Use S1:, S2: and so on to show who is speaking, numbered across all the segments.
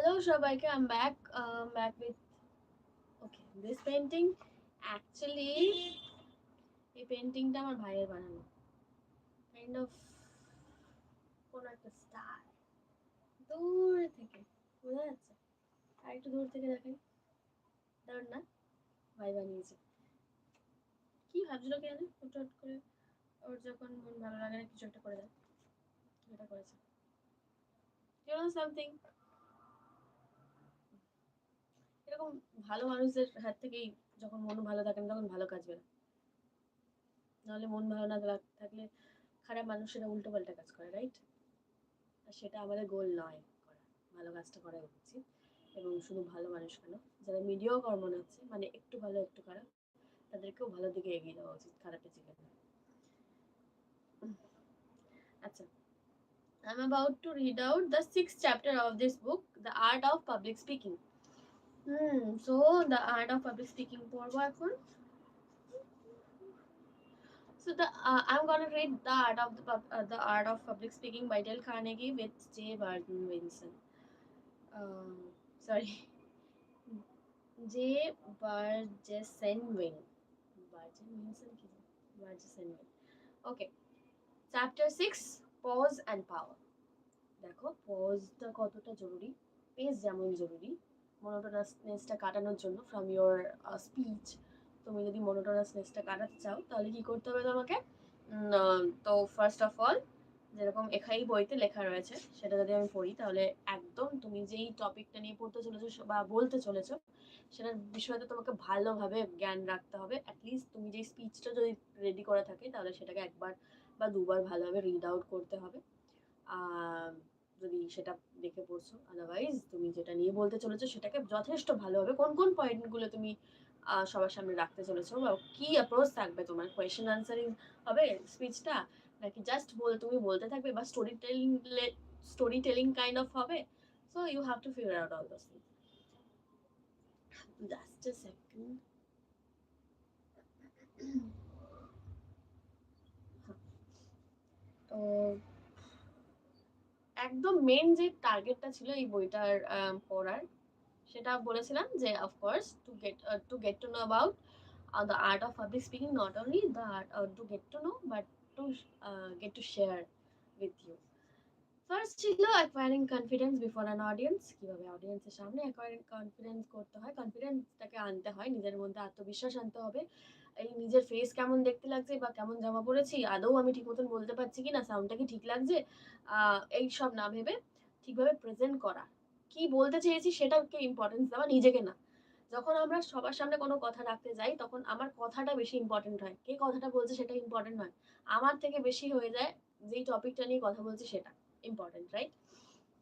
S1: Hello সবাইকে, I'm back with okay this painting. Actually এই পেন্টিংটা আমার ভাইয়ের বানানো, কাইন্ড অফ কোন একটা স্টার দূর থেকে বোঝা যাচ্ছে। আর একটু দূর থেকে দেখাই, দারুণ না? ভাই বানিয়েছে। কি ভাবছিল কি জানি, হুট করে ওর যখন মন ভালো লাগে না কিছু একটা করে দেয়, এটা করেছে। You know something, এরকম ভালো মানুষদের হাত থেকেই যখন মন ভালো থাকে না তখন ভালো কাজ বেরোয়, নাহলে মন ভালো না থাকলে খারাপ মানুষেরা উল্টো পাল্টা কাজ করে, রাইট? আর সেটা আমাদের গোল নয় করা, ভালো কাজটা করা উচিত। এবং শুধু ভালো মানুষ কেন, যারা মিডিয়াও কর্ম হচ্ছে মানে একটু ভালো একটু খারাপ, তাদেরকেও ভালো দিকে এগিয়ে যাওয়া উচিত, খারাপের দিকে না। আচ্ছা, I'm about to read out the 6th chapter of this book, The Art of Public Speaking. So the art of public speaking পড়বো এখন। So I'm gonna read the art of public speaking by Dale Carnegie with J. Barton Wilson. Sorry, J. Barjesen Wing. Barjesen Wing. Okay. Chapter 6, Pause and Power. দেখো পজটা কতটা জরুরি, page যেমন জরুরি মনোটোনাসনেসটা কাটানোর জন্য from your speech. তুমি যদি মনোটোনাসনেসটা কাটাতে চাও তাহলে কি করতে হবে তোমাকে? তো ফার্স্ট অফ অল, যেরকম এখানেই বইতে লেখা রয়েছে সেটা যদি আমি পড়ি তাহলে একদম তুমি যেই টপিকটা নিয়ে পড়তে চলেছো বা বলতে চলেছো সেটার বিষয়তে তোমাকে ভালোভাবে জ্ঞান রাখতে হবে। অ্যাটলিস্ট তুমি যেই স্পিচটা যদি রেডি করা থাকে তাহলে সেটাকে একবার বা দুবার ভালোভাবে রিড আউট করতে হবে যদি সেটা দেখে পড়ছো। আদারওয়াইজ তুমি যেটা নিয়ে বলতে চলেছো সেটাকে যথেষ্ট ভালোভাবে কোন কোন পয়েন্টগুলো তুমি সবার সামনে রাখতে চলেছো বা কি অ্যাপ্রোচ থাকবে তোমার, কোয়েশ্চেন আনসারিং হবে স্পিচটা নাকি জাস্ট তুমি বলতে থাকবে বা স্টোরি টেলিং কাইন্ড অফ হবে। So you have to figure out all those things. Just a second. তো একদম মেন যে টার্গেটটা ছিল এই বইটার পড়ার, সেটা বলেছিলাম যে of course to get to know about the art of public speaking, not only the art to get to know but to get to share with you. First ছিল acquiring confidence before an audience, কিভাবে অডিয়েন্সের সামনে acquiring confidence করতে হয়, কনফিডেন্সটাকে আনতে হয়, নিজের মধ্যে আত্মবিশ্বাস আনতে হবে। এই নিজের ফেস কেমন দেখতে লাগছে বা কেমন জামা পরেছি, আদৌ আমি ঠিক মতন বলতে পারছি কিনা, সাউন্ডটা কি ঠিক লাগছে, এই সব না ভেবে ঠিকভাবে প্রেজেন্ট করা, কি বলতে চেয়েছি সেটাকে ইম্পর্টেন্স দেওয়া, নিজেকে না। যখন আমরা সবার সামনে কোনো কথা রাখতে যাই তখন আমার কথাটা বেশি ইম্পর্টেন্ট হয়, কে কথাটা বলছে সেটা ইম্পর্টেন্ট নয়, আমার থেকে বেশি হয়ে যায় যেই টপিকটা নিয়ে কথা বলছি সেটা ইম্পর্টেন্ট, রাইট?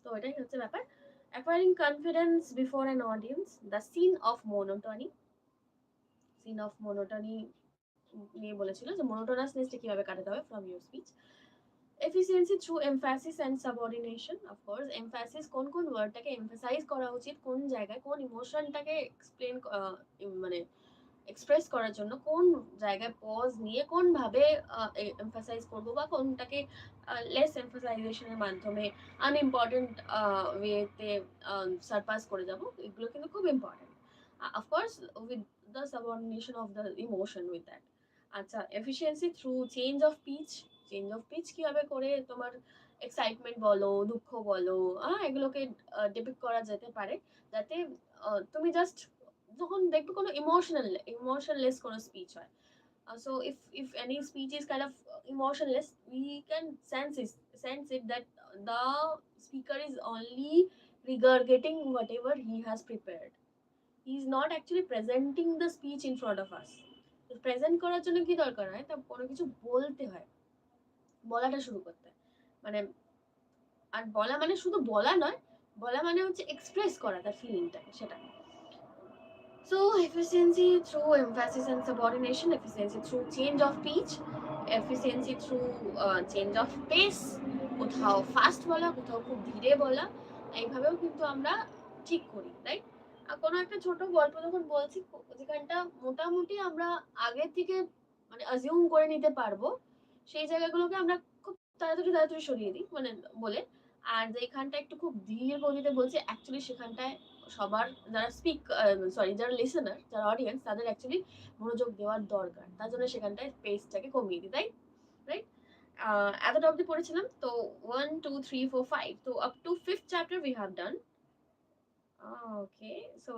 S1: তো এটাই হচ্ছে ব্যাপার। Acquiring confidence before an audience, the sin of monotony নিয়ে বলেছিল যে মনোটোনাসনেসটা কিভাবে কাটাতে হবে from your speech. Efficiency through emphasis and subordination, of course emphasis কোন কোন ওয়ার্ডটাকে এমফাসাইজ করা উচিত, কোন জায়গায় কোন ইমোশনটাকে মানে এক্সপ্রেস করার জন্য কোন জায়গায় পজ নিয়ে কোন ভাবে এমফাসাইজ করবো বা কোনটাকে লেস এমফাসাইজেশনের মাধ্যমে আনইম্পর্টেন্ট ওয়েতে সারপাস করে যাব, এগুলো কিন্তু খুব important. Of course with the subordination of the emotion with that. আচ্ছা, efficiency through change of pitch কিভাবে করে তোমার এক্সাইটমেন্ট বলো, দুঃখ বলো, এগুলোকে ডিপিক্ট করা যেতে পারে, যাতে তুমি জাস্ট যখন দেখবে কোনো ইমোশনলেস কোনো স্পিচ হয়। So if any speech is kind of emotionless, we can sense it that the speaker is only regurgitating whatever he has prepared. He is not actually presenting the speech in front of us. Present করার জন্য কি দরকার হয়, তা কোনো কিছু বলতে হয়, বলাটা শুরু করতে হয়। মানে আর বলা মানে শুধু বলা নয়, বলা মানে হচ্ছে এক্সপ্রেস করা তার ফিলিংটাকে, সেটা। So efficiency through emphasis and subordination, efficiency through change of pitch, efficiency through change of pace, কোথাও ফাস্ট বলা কোথাও খুব ধীরে বলা, এইভাবেও কিন্তু আমরা ঠিক করি, রাইট? কোনো একটা ছোট গল্প যখন বলছি যেখানটা মোটামুটি আমরা আগে থেকে মানে অ্যাজিউম করে নিতে পারবো, সেই জায়গাগুলোকে আমরা খুব তাড়াতাড়ি সরিয়ে দিই মানে বলে, আর যেখানটা একটু খুব ধীর গতিতে বলছে অ্যাকচুয়ালি সেখানটায় সবার যারা যারা লিসেনার, যারা অডিয়েন্স, তাদের অ্যাকচুয়ালি মনোযোগ দেওয়ার দরকার, তার জন্য সেখানটায় পেসটাকে কমিয়ে দিই, তাই রাইট? এতটা অবধি পড়েছিলাম তো 1 2 3 4 5, তো up to 5th chapter we have done. Okay, so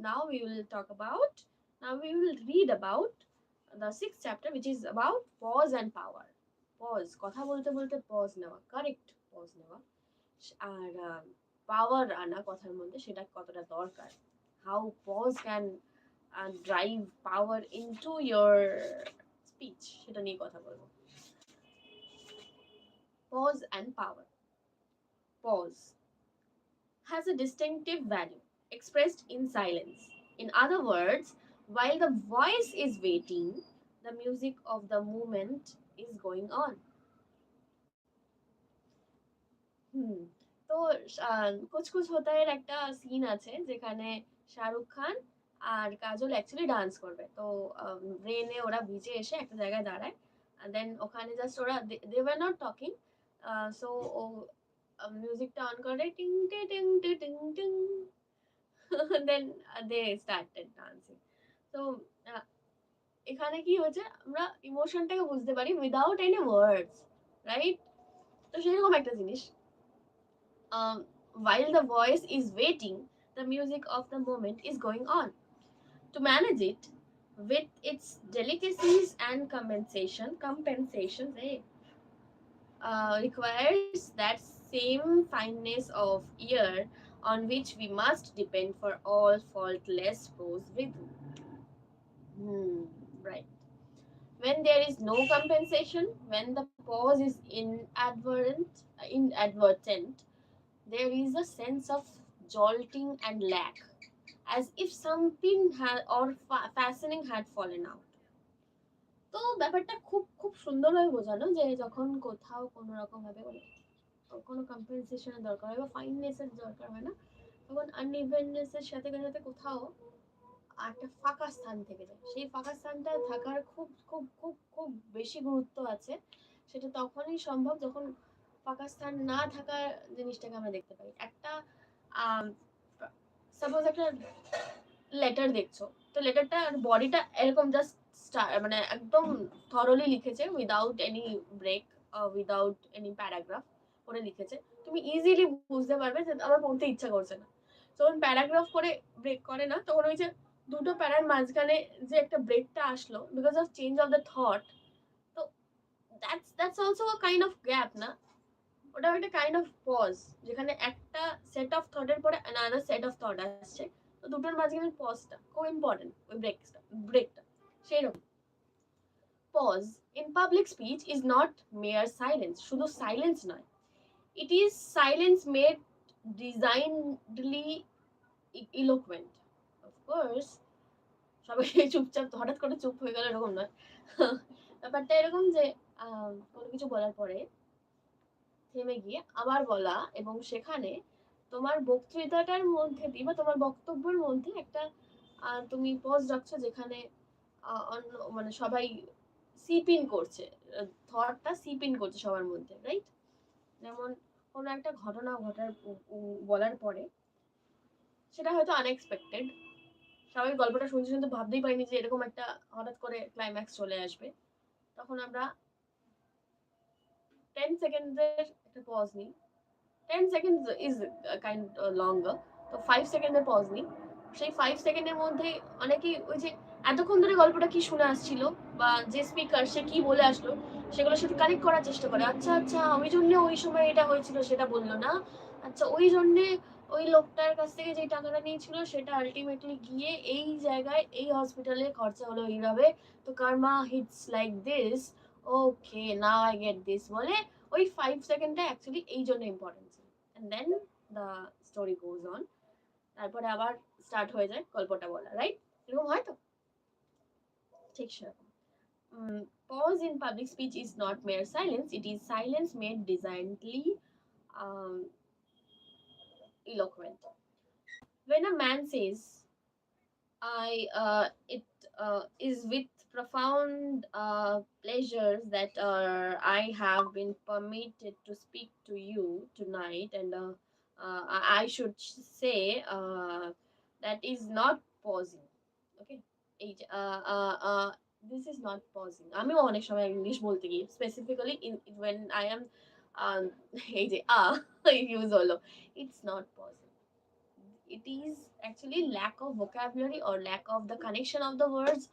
S1: now we will read about the 6th chapter, which is about pause and power. Pause, কথা বলতে বলতে pause নেওয়া, correct pause নেওয়া, আর পাওয়ার আনা কথার মধ্যে সেটা কতটা দরকার, how pause can drive power into your speech, সেটা নিয়ে কথা বলবো। Pause and power. Pause has a distinctive value expressed in silence. In other words, while the voice is waiting, the music of the moment is going on. হুম, তো কুছ কুছ হোতা এর একটা scene আছে যেখানে শাহরুখ খান আর কাজল অ্যাকচুয়ালি ডান্স করবে, তো রেনে ওরা ভিজে এসে একটা জায়গায় দাঁড়ায়, দেন ওখানে জাস্ট ওরা they were not talking, so ও মিউজিকটা অন করে টিং টে টিং টে টিং টিং, দেন দে স্টার্টেড ডান্সিং। তো এখানে কি হয়েছে, আমরা ইমোশনটাকে বুঝতে পারি উইদাউট এনি ওয়ার্ডস, রাইট? তো সেরকম একটা জিনিস, while the voice is waiting, the music of the moment is going on. To manage it, with its delicacies and compensations, requires that same fineness of ear on which we must depend for all faultless prose rhythm. Right. When there is no compensation, when the pause is inadvertent, there is a sense of jolting and lack, as if something fastening had fallen out. তো ব্যাপারটা খুব খুব সুন্দরভাবে বোঝানো যে যখন কোথাও কোনো রকম ভাবে কোনো কম্পেনসেশনের দরকার হয় বা ফাইননেসের দরকার হয় না, তখন আনইভেননেসের সাথে সাথে কোথাও একটা ফাঁকা স্থান থেকে যায়। সেই ফাঁকা স্থানটা থাকার খুব খুব খুব খুব বেশি গুরুত্ব আছে। সেটা তখনই সম্ভব যখন ফাঁকা স্থান না থাকার জিনিসটাকে আমরা দেখতে পাই। একটা সাপোজ একটা লেটার দেখছো, তো লেটারটা বডিটা এরকম জাস্ট মানে একদম থরলি লিখেছে without any break, without any paragraph করে লিখেছে, তুমি ইজিলি বুঝতে পারবে যে আমার পড়তে ইচ্ছা করছে না। যখন প্যারাগ্রাফ করে ব্রেক করে না, তখন ওই যে দুটো প্যারার মাঝখানে যে একটা ব্রেকটা আসলো because of change of the thought, তো that's also a kind of gap না, ওটা একটা কাইন্ড অফ পজ, যেখানে একটা সেট অফ থটের পরে অ্যানাদার সেট অফ থট আসছে, তো দুটোর মাঝখানে পজটা খুব ইম্পর্টেন্ট, ওই ব্রেকটা সেই রকম। Pause in public speech is not mere silence, শুধু সাইলেন্স নয়, it is silence made designedly eloquent. Of course সবাই চুপচাপ হঠাৎ করে চুপ হয়ে গেল এরকম নয়, ব্যাপারটা এরকম যে কোনো কিছু বলার পরে থেমে গিয়ে আবার বলা, এবং সেখানে তোমার বক্তৃতাটার মধ্যে দিয়ে বা তোমার বক্তব্যের মধ্যে একটা তুমি পজ রাখছো, যেখানে অন্য মানে সবাই সিপ ইন করছে, থটটা সিপ ইন করছে সবার মধ্যে, রাইট? যেমন কোনো একটা ঘটনা বলার পরে সেটা হয়তো আনএক্সপেক্টেড, সবাই গল্পটা শুনতে শুনতে ভাবতেই পারিনি যে এরকম একটা হঠাৎ করে ক্লাইম্যাক্স চলে আসবে, তখন আমরা 10 সেকেন্ডের একটা পজ নিই, 10 seconds is kind longer, তো 5 সেকেন্ডের পজ নিই, সেই 5 সেকেন্ডের মধ্যে অনেকেই ওই যে এতক্ষণ ধরে গল্পটা কি শুনে আসছিল বা যে স্পিকার সে কি বলে আসলো সেগুলোর সাথে কানেক্ট করার চেষ্টা করে, আচ্ছা আচ্ছা ওই জন্য ওই সময় এটা হয়েছিল সেটা বললো না, আচ্ছা ওই জন্যে ওই লোকটার কাছ থেকে যে টাকাটা নিয়েছিল সেটা আলটিমেটলি গিয়ে এই জায়গায় এই হসপিটালে খরচা হলো এইভাবে, তো karma hits like this, okay now I get this বলে ওই 5 সেকেন্ডটা অ্যাকচুয়ালি এই জন্য important. and then the story goes on, তারপরে আবার স্টার্ট হয়ে যায় গল্পটা বলা, রাইট? এরকম হয় তো ঠিক সেরকম। Pause in public speech is not mere silence, it is silence made designedly um, eloquent. When a man says I it is with profound pleasures that I have been permitted to speak to you tonight, and I should say that is not pausing. Okay, এই যে, this is not pausing. আমিও অনেক সময় English বলতে গিয়ে specifically in when I am um, এই যে use হলো, it's not pausing. It is actually lack of vocabulary or lack of the connection of the words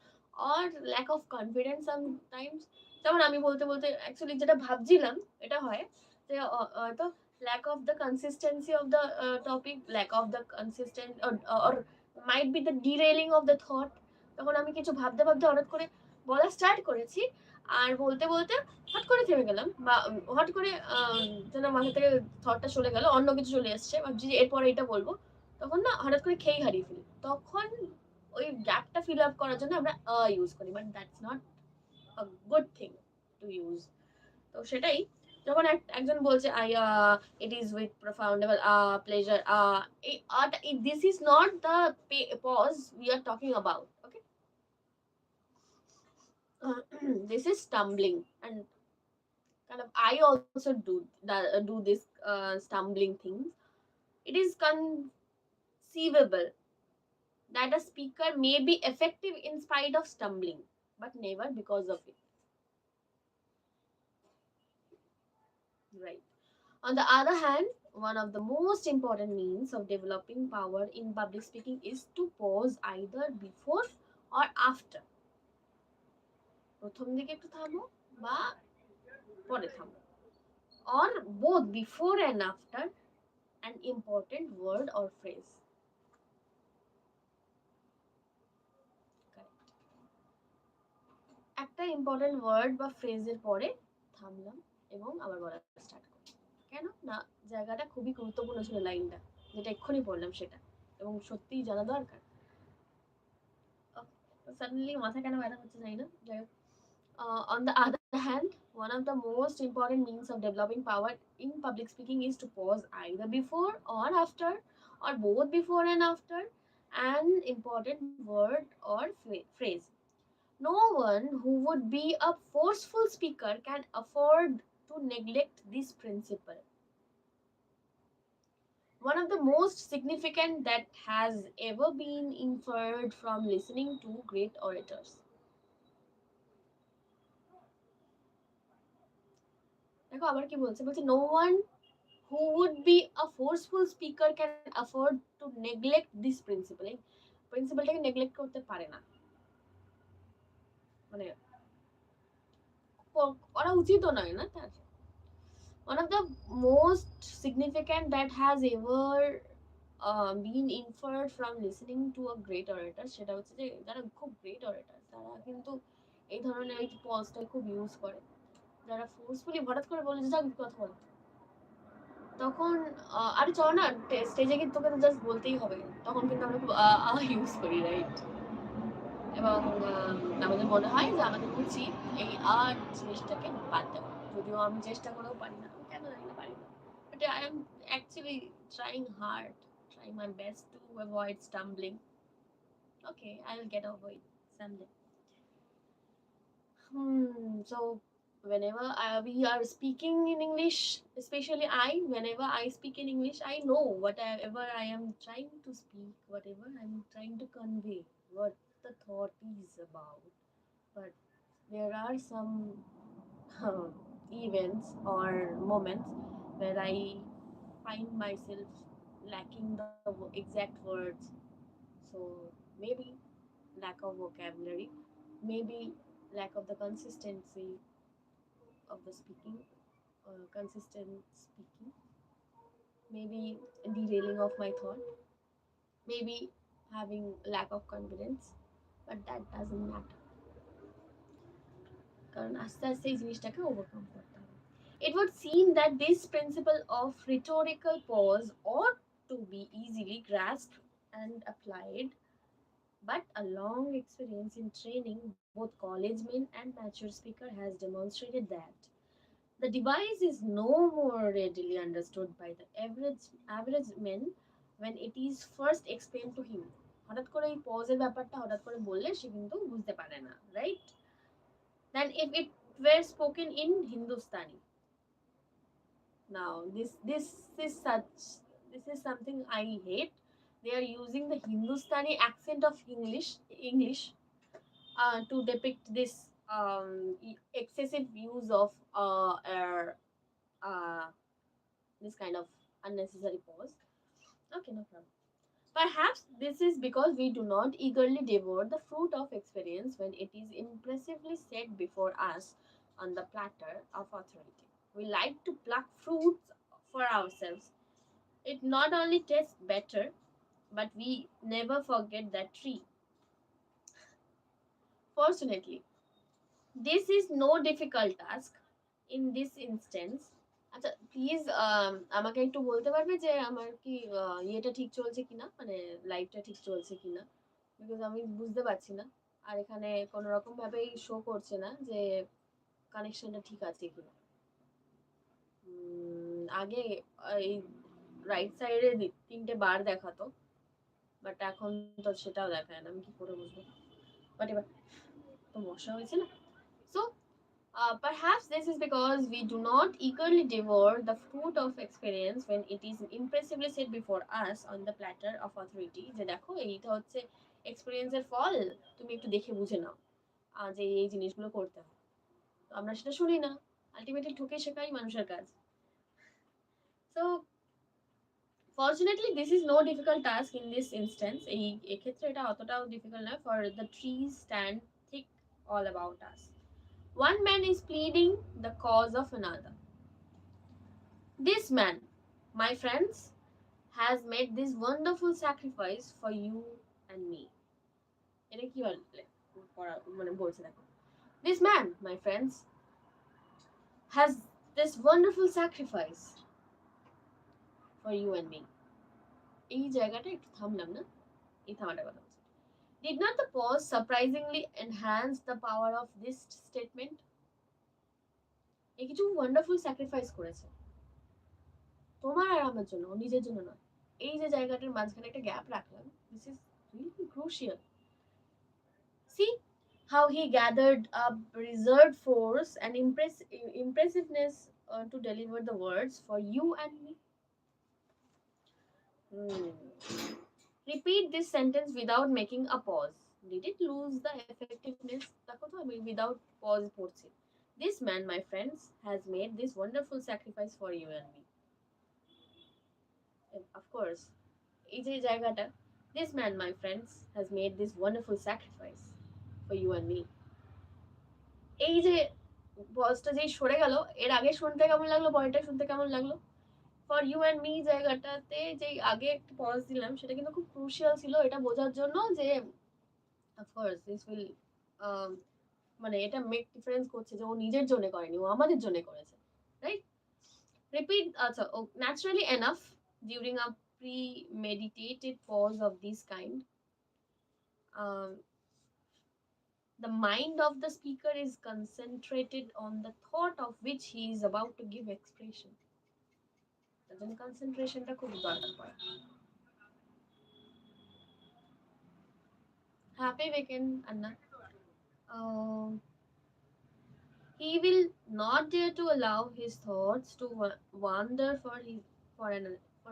S1: or lack of confidence sometimes. যেমন আমি বলতে বলতে অ্যাকচুয়ালি যেটা ভাবছিলাম এটা হয় যে হয়তো lack of the consistency of the topic, lack of the consistent or might be the derailing of the thought. তখন আমি কিছু ভাবতে ভাবতে হঠাৎ করে বলা স্টার্ট করেছি, আর বলতে বলতে হট করে থেমে গেলাম, বা হট করে যেন মাথা থেকে থটটা চলে গেল, অন্য কিছু চলে এসছে, ভাবছি যে এরপরে এটা বলবো, তখন না হঠাৎ করে খেই হারিয়ে ফেলি। তখন ওই গ্যাপটা ফিল আপ করার জন্য আমরা ইউজ করি, but that's not a good thing to use. তো সেটাই, যখন একজন বলছে I it is with profoundable pleasure, this is not the pause we are talking about, okay? This is stumbling, and kind of I also do this stumbling things. It is conceivable that a speaker may be effective in spite of stumbling, but never because of it. Right. On the other hand, one of the most important means of developing power in public speaking is to pause either before or after. প্রথম দিকে একটু থামো বা পরে থামো, or both before and after an important word or phrase. Correct. একটা important word বা ফ্রেজের পরে থামলাম এবং আবার বলা স্টার্ট করলাম। কেন না, জায়গাটা খুবই গুরুত্বপূর্ণ ছিল, লাইনটা যেটা এক্ষুনি পড়লাম সেটা, এবং সত্যিই জানা দরকার। সাডেনলি মাথা কেন ব্যথা হচ্ছে জানি না, যাই হোক। On the other hand, one of the most important means of developing power in public speaking is to pause either before or after, or both before and after, an important word or phrase. No one who would be a forceful speaker can afford to neglect this principle. One of the most significant that has ever been inferred from listening to great orators. দেখো আবার কি বলছে, বলছে no one who would be a forceful speaker can afford to neglect this principle. এই প্রিন্সিপালটাকে neglect করতে পারে না, মানে করা উচিতও নয় না তার। One of the most significant that has ever been inferred from listening to a great orator, সেটা হচ্ছে যে যারা খুব গ্রেট অরেটার তারা কিন্তু এই ধরনের এই পজটা খুব ইউজ করে। যারা ফোর্সফুলি হঠাৎ করে বলে যে যাক কথা বল, তখন আরে চল না স্টেজে কিন্তু তোকে তো জাস্ট বলতেই হবে, তখন কিন্তু আমরা খুব ইউজ করি, রাইট? এবং আমাদের মনে হয় যে আমাদের উচিত এই আর্ট জিনিসটাকে বাদ দেওয়া, যদিও আমি চেষ্টা করেও পারি না, আমি কেন জানি না পারি না, but I am actually trying my best to avoid stumbling. Okay, I'll get over it someday. So whenever we are speaking in English, especially whenever I speak in English, I know whatever I am trying to speak, whatever I'm trying to convey, what the thought is about. But there are some events or moments where I find myself lacking the exact words. So maybe lack of vocabulary, maybe lack of the consistency of the speaking, consistent speaking, maybe derailing of my thought, maybe having lack of confidence, but that doesn't matter. কারণ আস্তে আস্তে এই জিনিসটাকে overcome করতে হবে। It would seem that this principle of rhetorical pause ought to be easily grasped and applied, but a long experience in training both college men and mature speaker has demonstrated that the device is no more readily understood by the average man when it is first explained to him. হঠাৎ করে এই পজের ব্যাপারটা হঠাৎ করে বললে সে কিন্তু বুঝতে পারে না, right? Than if it were spoken in Hindustani. Now this is something I hate. They are using the Hindustani accent of English to depict this excessive use of uh, this kind of unnecessary pause. Okay, no problem. Perhaps this is because we do not eagerly devour the fruit of experience when it is impressively set before us on the platter of authority. We like to pluck fruits for ourselves. It not only tastes better, but we never forget that tree. Fortunately, this is no difficult task in this instance. আচ্ছা please আমাকে একটু বলতে পারবে যে আমার কি ইয়েটা ঠিক চলছে কিনা, মানে লাইভটা ঠিক চলছে কিনা, বিকজ আমি বুঝতে পারছি না। আর এখানে কোনো রকম ভাবেই শো করছে না যে কানেকশনটা ঠিক আছে কিনা। আগে এই রাইট সাইডে 3টে বার দেখাতো, বাট এখন তো সেটাও দেখায় না, আমি কি করে বুঝবো? বাট এবার তো মশা হয়েছে না। So perhaps this is because we do not eagerly devour the fruit of experience when it is impressively set before us on the platter of authority. যে দেখো এইটা হচ্ছে এক্সপেরিয়েন্সের ফল, তুমি একটু দেখে বুঝে নাও যে এই জিনিসগুলো করতে হয়। তো আমরা সেটা শুনি না, আলটিমেটলি ঠকে শেখাই মানুষের কাজ। So fortunately this is no difficult task in this instance. এই এক্ষেত্রে এটা অতটাও ডিফিকাল্ট নয়। For the trees stand thick all about us. One man is pleading the cause of another. This man, my friends, has made this wonderful sacrifice for you and me. This man, my friends, has this wonderful sacrifice for you and me. এই জায়গাটা একটু থামলাম না, এই থামাটা কথা বলছি। Did not the pause surprisingly enhance the power of this statement? এই কিছু wonderful sacrifice করেছে তোমার আর আমার জন্য, নিজের জন্য নয়। এই যে জায়গাটার মাঝখানে একটা গ্যাপ রাখলাম, this is really crucial. See how he gathered up reserved force and impressiveness to deliver the words for you and me. Repeat this sentence without making a pause. Did it lose the effectiveness? Without pause পড়ছি। This man, my friends, has made this wonderful sacrifice for you and me. Of course, এই যে জায়গাটা, this man, my friends, has made this wonderful sacrifice for you and me. এই যে পজটা যেই সরে গেল, এর আগে শুনতে কেমন লাগলো, পরেরটা শুনতে কেমন লাগলো? ফর ইউ অ্যান্ড মি জায়গাটাতে যেই আগে একটা পজ দিলাম, সেটা কিন্তু খুব ক্রুশিয়াল ছিল এটা বোঝার জন্য যে অফকোর্স দিস উইল মানে এটা মেক ডিফারেন্স করছে যে ও নিজের জন্য করেনি, ও আমাদের জন্য করেছে, রাইট? রিপিট। আচ্ছা, naturally enough during a premeditated pause of this kind, the mind of the speaker is concentrated on the thought of which he is about to give expression. তার কনসেন্ট্রেশনটা খুব দরকার পড়ে। Happy weekend Anna. He will not dare to allow his thoughts to wander for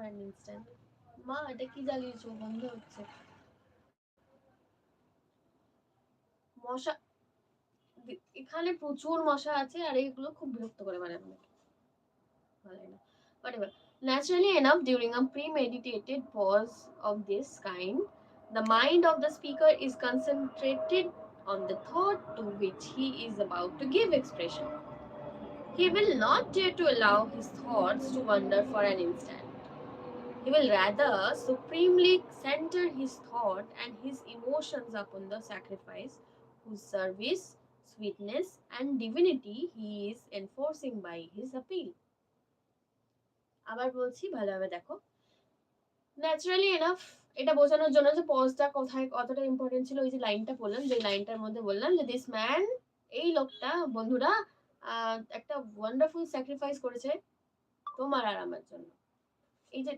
S1: an instant. মা এটা কি জ্বালিয়েছো, বন্ধ হচ্ছে। মশা এখানে প্রচুর মশা আছে, আর এইগুলো খুব বিরক্ত করে মানে whatever. Naturally enough, during a premeditated pause of this kind, the mind of the speaker is concentrated on the thought to which he is about to give expression. He will not dare to allow his thoughts to wander for an instant. He will rather supremely center his thought and his emotions upon the sacrifice whose service, sweetness, and divinity he is enforcing by his appeal. আবার বলছি, ভালোভাবে দেখো। Naturally enough এটা বোঝানোর জন্য যে পজটা কোথায় কতটা ইম্পর্টেন্ট ছিল, ওই যে লাইনটা বললাম, যে লাইনটার মধ্যে বললাম যে দিস ম্যান, এই লোকটা বন্ধুরা একটা ওয়ান্ডারফুল স্যাক্রিফাইস করেছে তোমার আর আমার জন্য। এই যে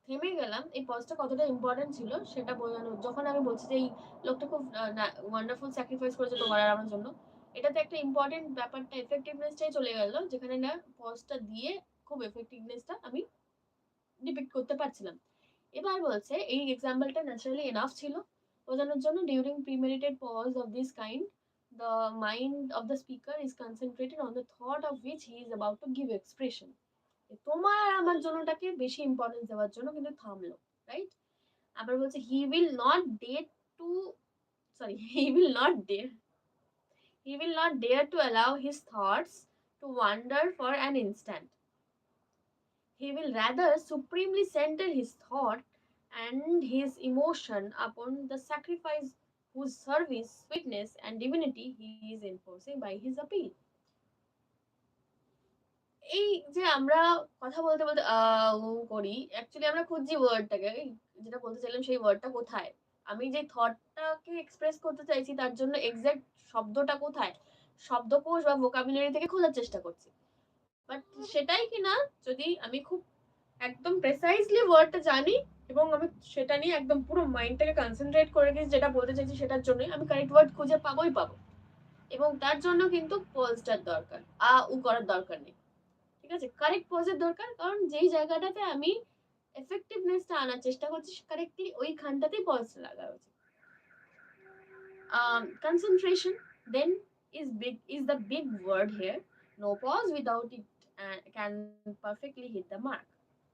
S1: থেমে গেলাম, এই পজটা কতটা ইম্পর্টেন্ট ছিল সেটা বোঝানো, যখন আমি বলছি যে এই লোকটা খুব ওয়ান্ডারফুল স্যাক্রিফাইস করেছে তোমার আর আমার জন্য, এটাতে একটা ইম্পর্টেন্ট ব্যাপারটা এফেক্টিভনেসটাই চলে গেল, যেখানে না পজটা দিয়ে খুব এফেক্টিভনেসটা আমি ডিপিক্ট করতে পারছিলাম। এবার বলছে এই এক্সাম্পলটা ন্যাচারালি এনাফ ছিল বোঝানোর জন্য, during premeditated pause of this kind the mind of the speaker is concentrated on the thought of which he is about to give expression. তোমার আমার জন্যটাকে বেশি ইম্পর্টেন্স দেওয়ার জন্য কিন্তু থামলো, রাইট? আবার বলছে he will not dare to allow his thoughts to wander for an instant. He will rather supremely center his thought and his emotion upon the sacrifice whose service, sweetness, and divinity he is enforcing by his appeal. এই যে আমরা কথা বলতে বলতে করি, actually আমরা খুঁজছি ওয়ার্ডটাকে, যেটা বলতে চাইলাম সেই ওয়ার্ডটা কোথায়, আমি যে থটটাকে এক্সপ্রেস করতে চাইছি তার জন্য এক্সাক্ট শব্দটা কোথায়, শব্দকোষ বা ভোকাবুলারি থেকে খোঁজার চেষ্টা করছি। বাট সেটাই কিনা যদি আমি খুব একদম প্রেসাইজলি ওয়ার্ডটা জানি এবং আমি সেটা নিয়ে একদম পুরো মাইন্ডটাকে কনসেন্ট্রেট করে গেছি যেটা বলতে চাইছি সেটার জন্যই, আমি কারেক্ট ওয়ার্ড খুঁজে পাবোই পাবো। এবং তার জন্য কিন্তু পজটার দরকার, করার দরকার নেই, ঠিক আছে? কারেক্ট পজের দরকার, কারণ যেই জায়গাটাতে আমি এফেক্টিভনেসটা আনার চেষ্টা করছি কারেক্টলি ওইখানটাতেই পজটা লাগা উচিত। Concentration then is the big word here. No pause without it can perfectly hit the mark.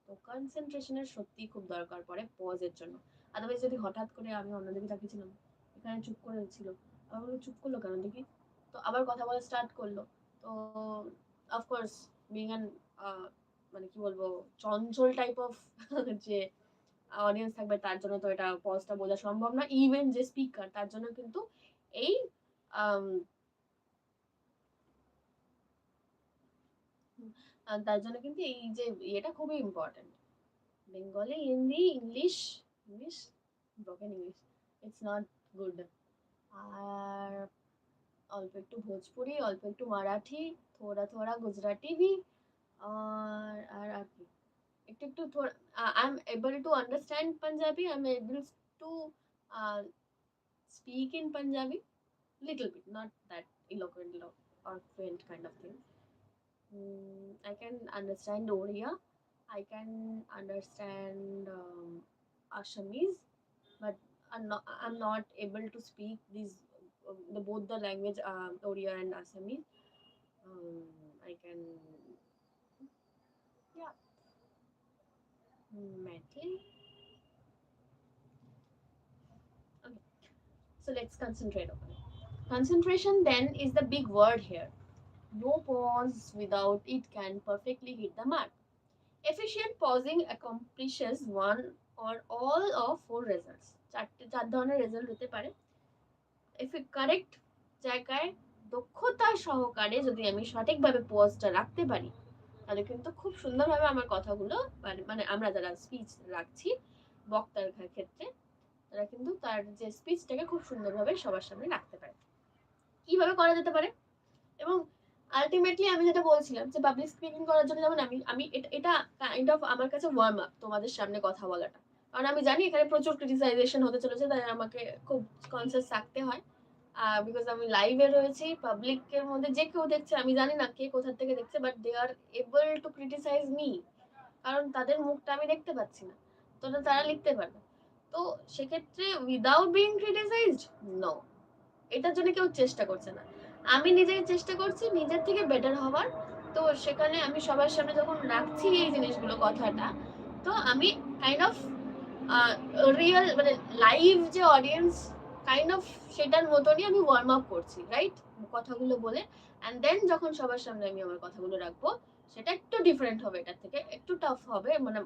S1: তো কনসেন্ট্রেশনের সত্যি খুব দরকার পড়ে পজের জন্য। আদারওয়াইজ যদি হঠাৎ করে আমি অন্যদিকে তাকিয়েছিলাম, এখানে চুপ করে ছিল, আবার চুপ করলো কেন দেখি, তো আবার কথা বলা স্টার্ট করলো, তো অফকোর্স বিং অ্যান মানে কি বলবো চঞ্চল টাইপ অফ যে অডিয়েন্স থাকবে তার জন্য তো এটা পজটা বোঝা সম্ভব না, ইভেন যে স্পিকার তার জন্য কিন্তু এই তার জন্য কিন্তু এই যে এটা খুবই important. Bengali, Hindi, English, broken English, it's not good. আর অল্প একটু ভোজপুরি, অল্প একটু মারাঠি, থোড়া থোড়া গুজরাটি ভি, আর কি একটু একটু থোড়া I am able to understand Punjabi, I am able to speak in Punjabi, little bit, not that eloquent or fluent kind of thing. I can understand Oriya, I can understand Assamese, but I'm not able to speak these both the language, Oriya and Assamese. I can, yeah, Maithili. Okay, so let's concentrate on it. Concentration then is the big word here. No pause without it can perfectly hit the mark. Efficient pausing accomplishes one or all of four results. চার ধরনের result হতে পারে। Correct জায়গায় দক্ষতার সহকারে যদি আমি সঠিকভাবে পজটা রাখতে পারি, তাহলে কিন্তু খুব সুন্দরভাবে আমার কথাগুলো মানে আমরা যারা স্পিচ রাখছি বক্তার ক্ষেত্রে, তারা কিন্তু তার যে স্পিচটাকে খুব সুন্দরভাবে সবার সামনে রাখতে পারে। কিভাবে করা যেতে পারে? এবং আলটিমেটলি আমি যেটা বলছিলাম যে পাবলিক স্পিকিং করার জন্য যেমন আমি এটা কাইন্ড অফ আমার কাছে ওয়ার্ম আপ তোমাদের সামনে কথা বলাটা, কারণ আমি জানি এখানে প্রচুর ক্রিটিসাইজেশন হতে চলেছে, তাই আমাকে খুব কনসিয়াস থাকতে হয়, বিকজ আমি লাইভে রয়েছি, পাবলিকের মধ্যে যে কেউ দেখছে, আমি জানি না কে কোথা থেকে দেখছে, but they are able to criticise me, কারণ তাদের মুখটা আমি দেখতে পাচ্ছি না, তো তারা লিখতে পারবে। তো সেক্ষেত্রে উইদাউট বিং ক্রিটিসাইজড, নো, এটার জন্য কেউ চেষ্টা করছে না, আমি নিজেই চেষ্টা করছি নিজের থেকে বেটার হওয়ার। তো সেখানে আমি সবার সামনে যখন রাখছি এই জিনিসগুলো কথাটা, তো আমি কাইন্ড অফ রিয়েল মানে লাইভ যে অডিয়েন্স কাইন্ড অফ সেটার মতনই আমি ওয়ার্ম আপ করছি, রাইট, কথাগুলো বলে। অ্যান্ড দেন যখন সবার সামনে আমি আমার কথাগুলো রাখবো সেটা একটু ডিফারেন্ট হবে, এটার থেকে একটু টাফ হবে, মানে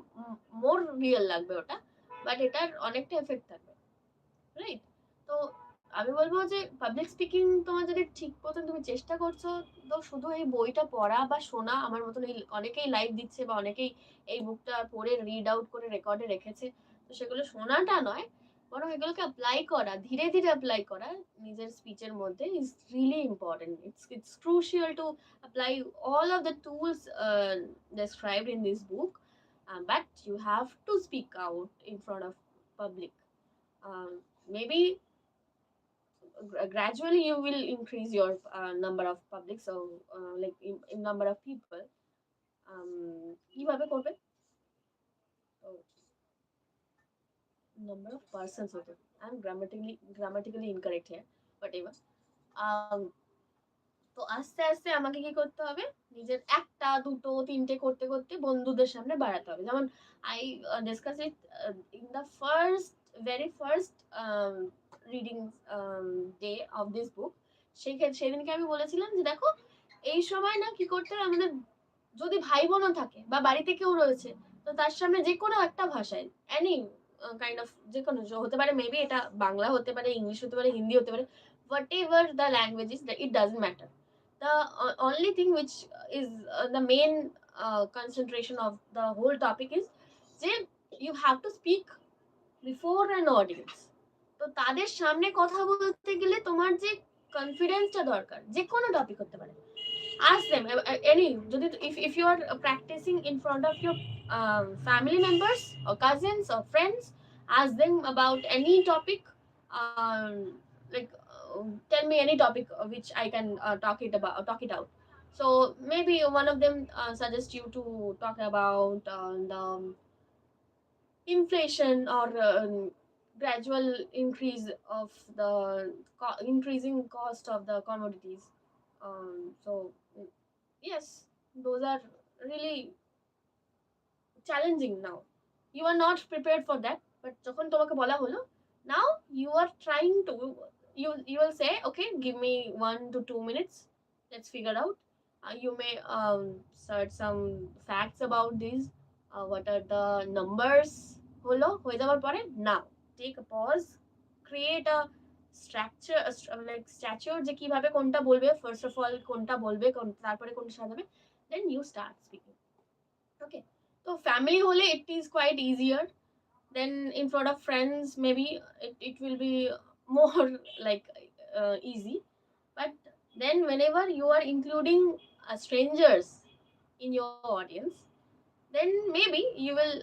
S1: মোর রিয়েল লাগবে ওটা, বাট এটার অনেকটা এফেক্ট থাকবে, রাইট? তো আমি বলবো যে পাবলিক স্পিকিং তোমার যদি ঠিক মতন তুমি চেষ্টা করছো, তো শুধু এই বইটা পড়া বা শোনা, আমার মতন এই অনেকেই লাইভ দিচ্ছে বা অনেকেই এই বুকটা পড়ে রিড আউট করে রেকর্ডে রেখেছে, তো সেগুলো শোনাটা নয়, বরং এগুলোকে অ্যাপ্লাই করা, ধীরে ধীরে অ্যাপ্লাই করা নিজের স্পিচের মধ্যে is really important. It's crucial to apply all of the tools described in this book but you have to speak out in front of public. Maybe gradually you will increase your number of public, so like in number of people কিভাবে করবে number of persons হতো I'm grammatically incorrect here whatever um, তো আস্তে আস্তে আমাকে কি করতে হবে নিজের একটা দুটো তিনটে করতে করতে বন্ধুদের সামনে বাড়াতে হবে যেমন I discuss it in the first very first reading day of this book সেদিনকে আমি বলেছিলাম যে দেখো এই সময় না কি করতে হবে আমাদের যদি ভাই বোনও থাকে বা বাড়িতে কেউ রয়েছে তো তার সামনে যে কোনো একটা ভাষায় এনি কাইন্ড অফ যে কোনো হতে পারে মেবি এটা বাংলা হতে পারে ইংলিশ হতে পারে হিন্দি হতে পারে what ever the language is it doesn't matter the only thing which is the main concentration of the whole topic is যে you have to speak before an audience তো তাদের সামনে কথা বলতে গেলে তোমার যে কনফিডেন্সটা দরকার যে কোনো টপিক হতে পারে ask them any if you are practicing in front of your family members or cousins or friends ask them about any topic like tell me any topic which I can talk it out so maybe one of them suggest you to talk about the inflation or gradual increase of the increasing cost of the commodities so yes those are really challenging now you are not prepared for that but যখন তোমাকে বলা হলো now you are trying to you will say okay give me 1 to 2 minutes let's figure out you may search some facts about these what are the numbers হলো হয়ে যাওয়ার পরে now take a pause create a structure like stature যে কিভাবে কোনটা বলবে first of all কোনটা বলবে তারপরে কোনটা সাজাবে then you start speaking okay so family hole it is quite easier then in front of friends maybe it will be more like easy but then whenever you are including strangers in your audience then maybe you will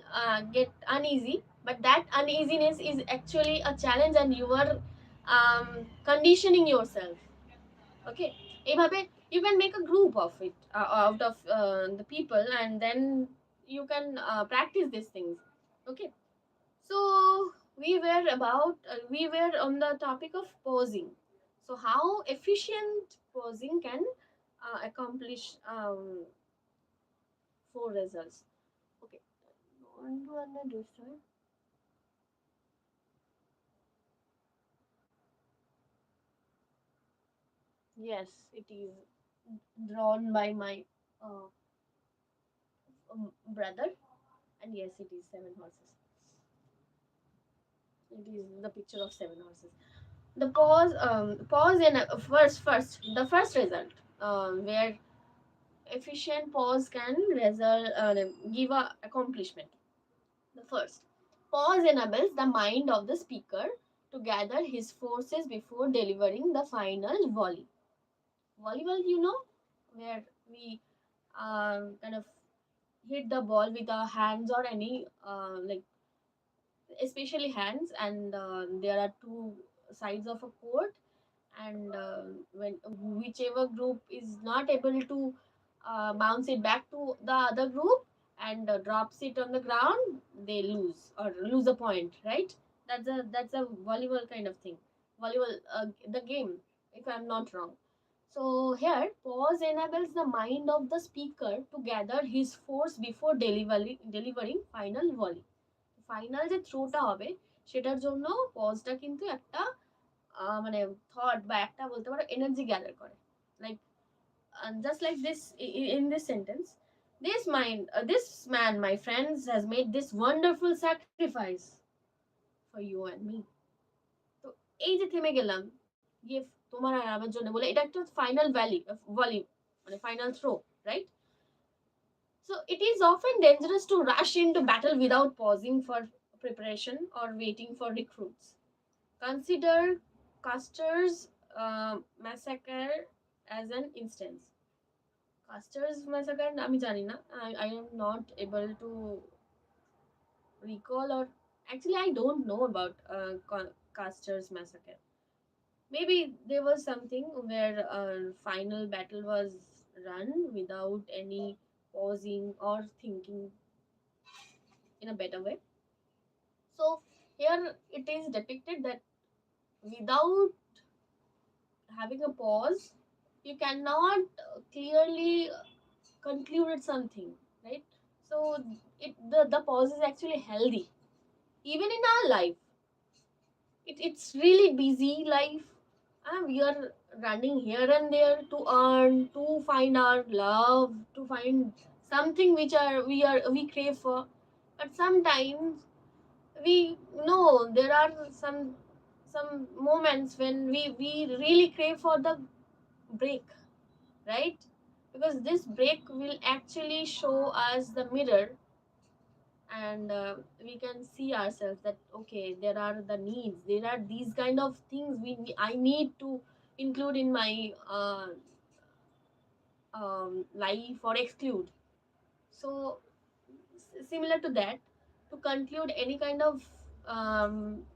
S1: get uneasy but that uneasiness is actually a challenge and you are conditioning yourself okay এইভাবে you can make a group of it out of the people and then you can practice these things okay so we were on the topic of pausing so how efficient pausing can accomplish four results okay on to another side yes it is drawn by my uh, brother and yes it is 7 horses it is the picture of 7 horses the pause in first the first result where efficient pause can result give a accomplishment the first pause enables the mind of the speaker to gather his forces before delivering the final volley volleyball you know where we kind of hit the ball with our hands or any like especially hands and there are two sides of a court and when whichever group is not able to bounce it back to the other group and drops it on the ground they lose or lose a point right that's a volleyball kind of thing volleyball the game if I'm not wrong so here pause enables the mind of the speaker to gather his force before delivering final volley final যে থ্রোটা হবে সেটার জন্য পজটা কিন্তু একটা মানে thought বা একটা বলতে পারো এনার্জি গ্যাদার করে like just like this in this sentence this man my friends has made this wonderful sacrifice for you and me তো এই যে থেমে গেলাম গিয়ে তোমার আর আমার জন্য বলে এটা একটা ফাইনাল ভলি মানে final throw right so it is often dangerous to rush into battle without pausing for preparation or waiting for recruits. Consider Custer's massacre as an instance. Custer's massacre, I am not able to recall, or actually I don't know about Custer's massacre. Maybe there was something where a final battle was run without any pausing or thinking in a better way. So here it is depicted that without having a pause, you cannot clearly conclude something, right? So the pause is actually healthy. Even in our life, it's really busy life. We are running here and there to earn, to find our love, to find something which we crave for. But sometimes we know there are some moments when we really crave for the break, right? Because this break will actually show us the mirror, and we can see ourselves that okay, there are the needs, there are these kind of things I need to include in my life or exclude. So similar to that, to conclude any kind of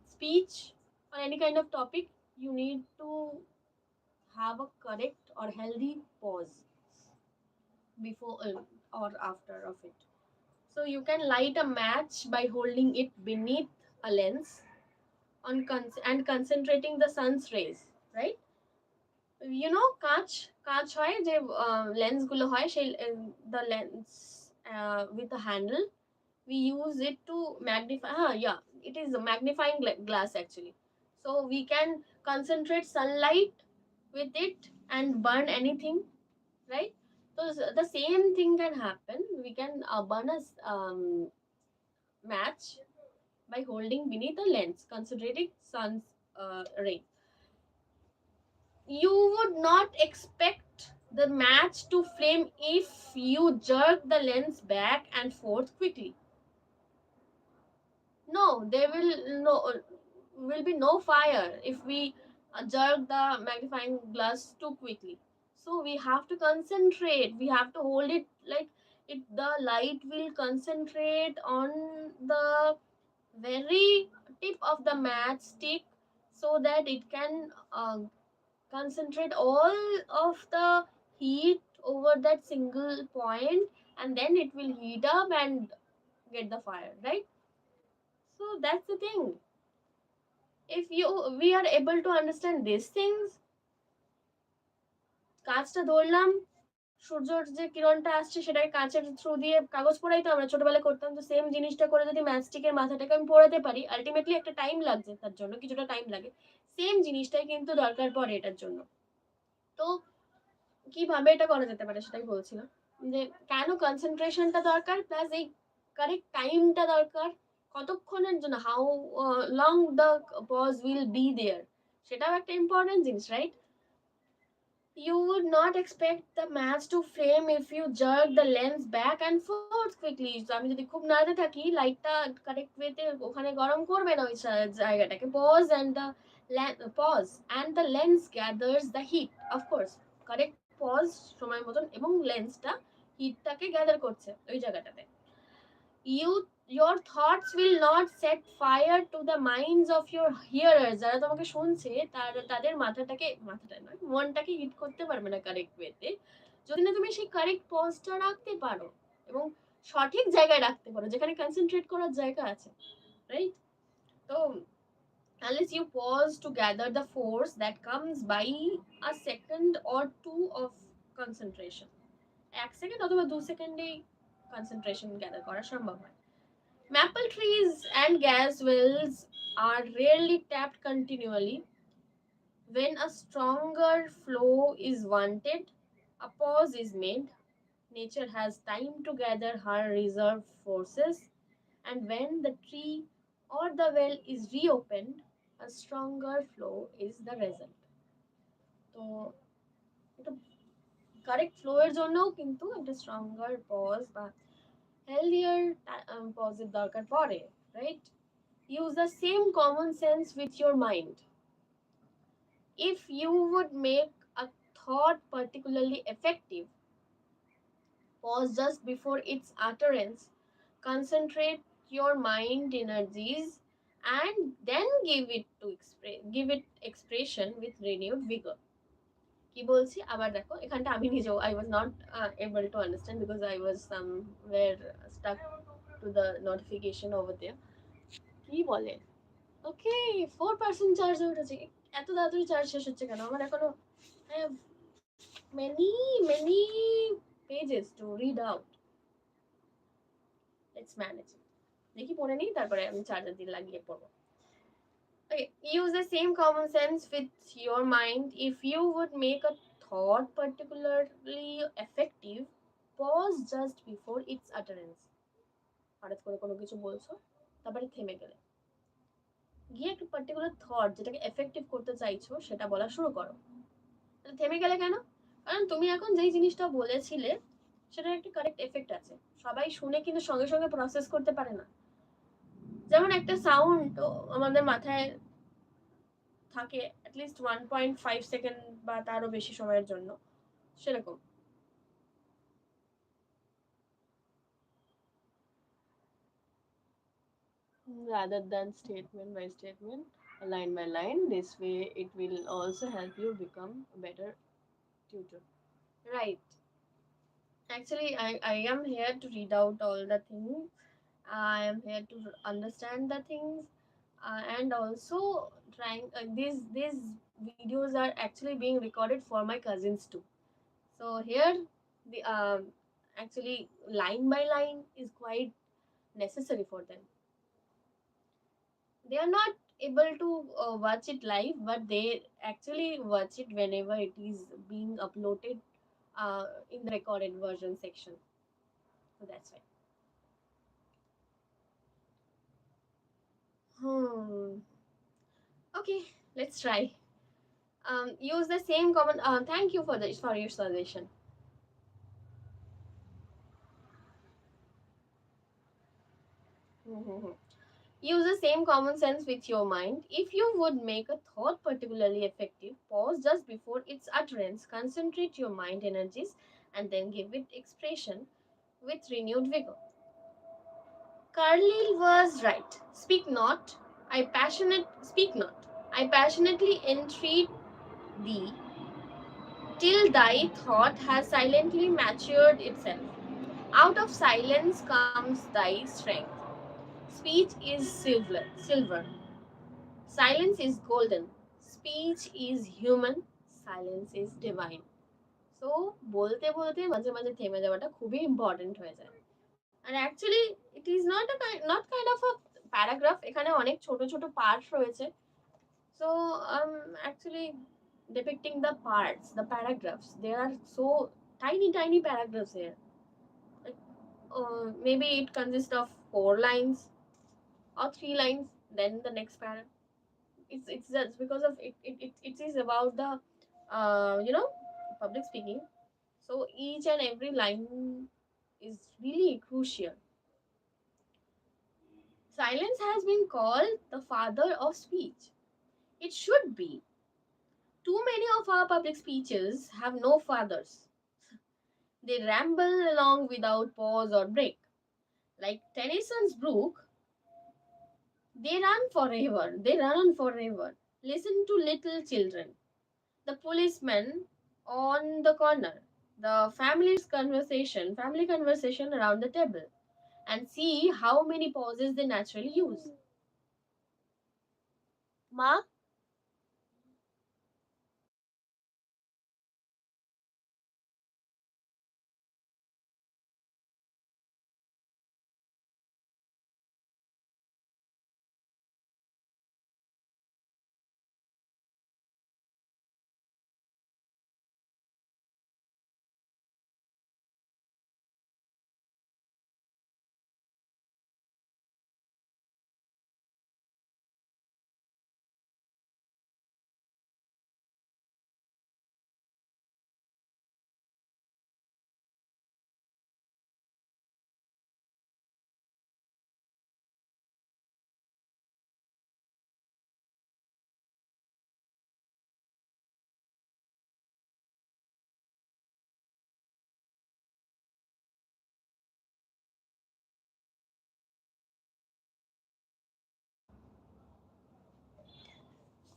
S1: speech or any kind of topic, you need to have a correct or healthy pause before or after of it. So you can light a match by holding it beneath a lens and concentrating the sun's rays, right? You know, কাঁচ হয় যে lens গুলো হয় সেই the lens with the handle, we use it to magnify. Yeah, it is a magnifying glass actually. So we can concentrate sunlight with it and burn anything, right? So the same thing can happen. We can burn a match by holding beneath a lens, concentrating sun's ray. You would not expect the match to flame if you jerk the lens back and forth quickly. No, there will be no fire if we jerk the magnifying glass too quickly. So we have to concentrate. We have to hold it like it. The light will concentrate on the very tip of the matchstick, so that it can concentrate all of the heat over that single point, and then it will heat up and get the fire, right? So that's the thing. If we are able to understand these things, কাঁচটা ধরলাম, সূর্যর যে কিরণটা আসছে সেটাকে কাঁচের through দিয়ে কাগজ পোড়াই তো আমরা ছোটবেলায় করতাম, তো সেম জিনিসটা করে যদি ম্যাচস্টিকের মাথাটাকে আমি পোড়াতে পারি, আলটিমেটলি একটা টাইম লাগছে, তার জন্য কিছুটা টাইম লাগে, সেম জিনিসটাই কিন্তু দরকার পড়ে এটার জন্য। তো কিভাবে এটা করা যেতে পারে সেটাই বলছিলাম, যে কেন কনসেন্ট্রেশনটা দরকার, প্লাস এই কারেক্ট টাইমটা দরকার, কতক্ষণের জন্য, how long the pause will be there, সেটাও একটা ইম্পর্টেন্ট জিনিস, right? You would not expect the match to flame if you jerk the lens back and forth quickly. So আমি যদি খুব নাড়তে থাকি, লাইটটা কারেক্ট ওয়েতে ওখানে গরম করবে না ওই জায়গাটাকে। Pause and the lens gathers the heat. Of course, correct pause সময় মতন, এবং লেন্সটা হিটটাকে গ্যাদার করছে ওই জায়গাটাতে। Your thoughts will not set fire to the minds of your hearers. যারা তোমাকে শুনছে তাদের মাথাটা নয়, মনটাকে হিট করতে পারবে না কারেক্ট ওয়েতে, যদি না তুমি সেই কারেক্ট পজটা রাখতে পারো এবং সঠিক জায়গায় রাখতে পারো যেখানে কনসেন্ট্রেট করার জায়গা আছে, রাইট? তো unless you pause to gather the force that comes by a second or two of concentration, 1 second অথবা 2 সেকেন্ডেই কনসেন্ট্রেশন গ্যাদার করা সম্ভব হয়। Maple trees and gas wells are rarely tapped continually. When a stronger flow is wanted, a pause is made. Nature has time to gather her reserve forces, and when the tree or the well is reopened, a stronger flow is the result. তো এটা correct flow এর জন্যও কিন্তু একটা stronger pause বা healthier পজের দরকার পড়ে, right? Use the same common sense with your mind. If you would make a thought particularly effective, pause just before its utterance, concentrate your mind energies and then give it expression with renewed vigor. কি বলছি আবার দেখো, এখানটা আমি নিজেও I was not able to understand because I was somewhere stuck to the notification over there. কি বলে? ওকে, 4% charge হয়ে উঠেছে। এত তাড়াতাড়ি চার্জ শেষ হচ্ছে কেন? আমার এখনো I have many pages to read out. Let's manage it. দেখি পড়ে নিই, তারপরে আমি চার্জার দিয়ে লাগিয়ে পড়বো। Okay, use the same common sense with your mind. If you would make a thought particularly effective, pause just before its utterance. হঠাৎ করে কোনো কিছু বলছো, তারপরে থেমে গেলে, গিয়ে একটা পার্টিকুলার থট যেটাকে এফেক্টিভ করতে চাইছো সেটা বলা শুরু করো। থেমে গেলে কেন? কারণ তুমি এখন যেই জিনিসটা বলেছিলে সেটার একটা কারেক্ট এফেক্ট আছে। সবাই শুনে কিন্তু সঙ্গে সঙ্গে প্রসেস করতে পারে না। যেমন একটা সাউন্ড আমাদের মাথায় থাকে অ্যাটলিস্ট 1.5 সেকেন্ড বা তারও বেশি সময়ের জন্য, সেরকম। Rather than statement by statement, line by line, this way it will also help you become a better tutor. Right. Actually, I am here to read out all the things. I am here to understand the things, and also trying. These videos are actually being recorded for my cousins too. So here, the actually line by line is quite necessary for them. They are not able to watch it live, but they actually watch it whenever it is being uploaded in the recorded version section. So that's why. Okay, let's try. Use the same common. Thank you for your suggestion. Use the same common sense with your mind. If you would make a thought particularly effective, pause just before its utterance, concentrate your mind energies, and then give it expression with renewed vigor. Carlyle was right. Speak not. I passionately entreat thee, till thy thought has silently matured itself. Out of silence comes thy strength. Speech is silver. Silence is golden. Speech is human. Silence is divine. So বলতে বলতে মাঝে মাঝে থেমে যাওয়াটা খুবই important হয়ে যায়। And actually it is not kind of a paragraph. এখানে অনেক ছোট ছোট পার্ট রয়েছে। So actually depicting the parts, the paragraphs. There are so tiny paragraphs here. Like, maybe it consists of 4 lines or 3 lines, then the next paragraph. It's just because of it is about the public speaking. So each and every line is really crucial. Silence has been called the father of speech. It should be. Too many of our public speeches have no fathers. They ramble along without pause or break. Like Tennyson's brook, they run forever. They run on forever. Listen to little children, the policeman on the corner, the family conversation around the table, and see how many pauses they naturally use. Ma,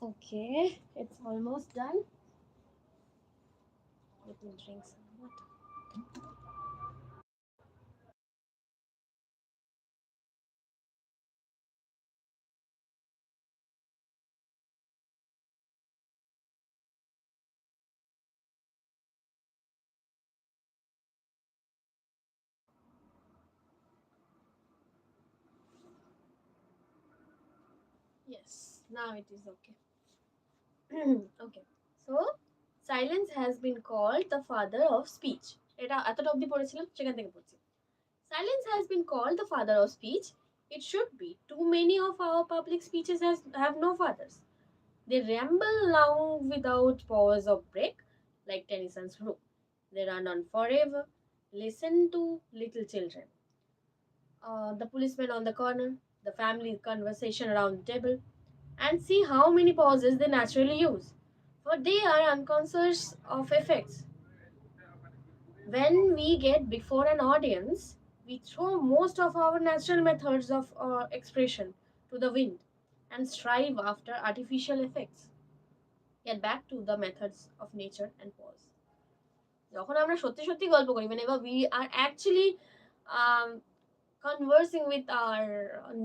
S1: Okay, it's almost done. Let me drink some water. Yes, now it is okay. Okay, so silence has been called the father of speech. এটা এতটা অবধি পড়েছিলাম, সেখান থেকে পড়ছি। Silence has been called the father of speech. It should be. Too many of our public speeches have no fathers. They ramble along without pause or break, like Tennyson's rule. They run on forever. Listen to little children. The policeman on the corner, the family conversation around the table, and see how many pauses they naturally use. For they are unconscious of effects. When we get before an audience, we throw most of our natural methods of expression to the wind and strive after artificial effects. Get back to the methods of nature and pause. যখন আমরা সত্যি সত্যি গল্প করি, whenever we are actually um, conversing with our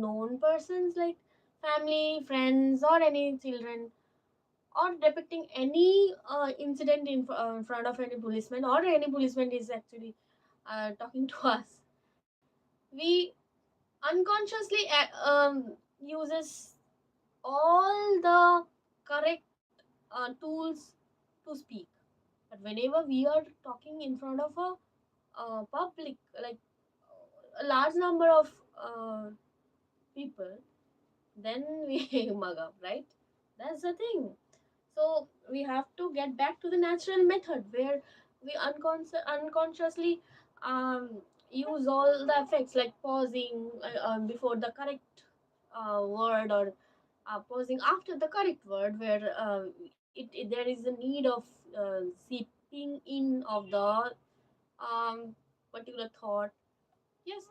S1: known persons like family, friends, or any children, or depicting any incident in front of any policeman, or any policeman is actually talking to us, we unconsciously uses all the correct tools to speak. But whenever we are talking in front of a public, like a large number of people, then we mug up, right? That's the thing. So we have to get back to the natural method where we unconsciously um, use all the effects like pausing before the correct word, or pausing after the correct word, where there is a need of seeping in of the particular thought. Yes,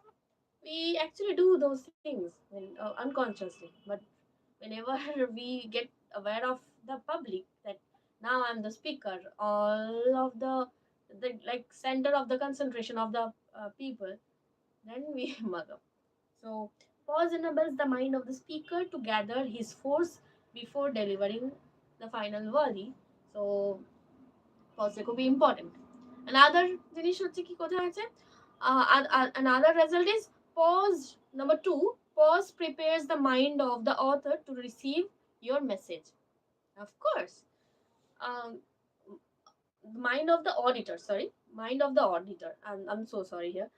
S1: we actually do those things when, unconsciously, but whenever we get aware of the public that now I'm the speaker, all of the like center of the concentration of the people, then we mug up. So pause enables the mind of the speaker to gather his force before delivering the final volley. So pause could be important. Another জিনিস হচ্ছে কি কোথায় আছে, another result is pause. Number 2, pause prepares the mind of the author to receive your message. Of course, um, mind of the auditor. Sorry, mind of the auditor. I'm so sorry here.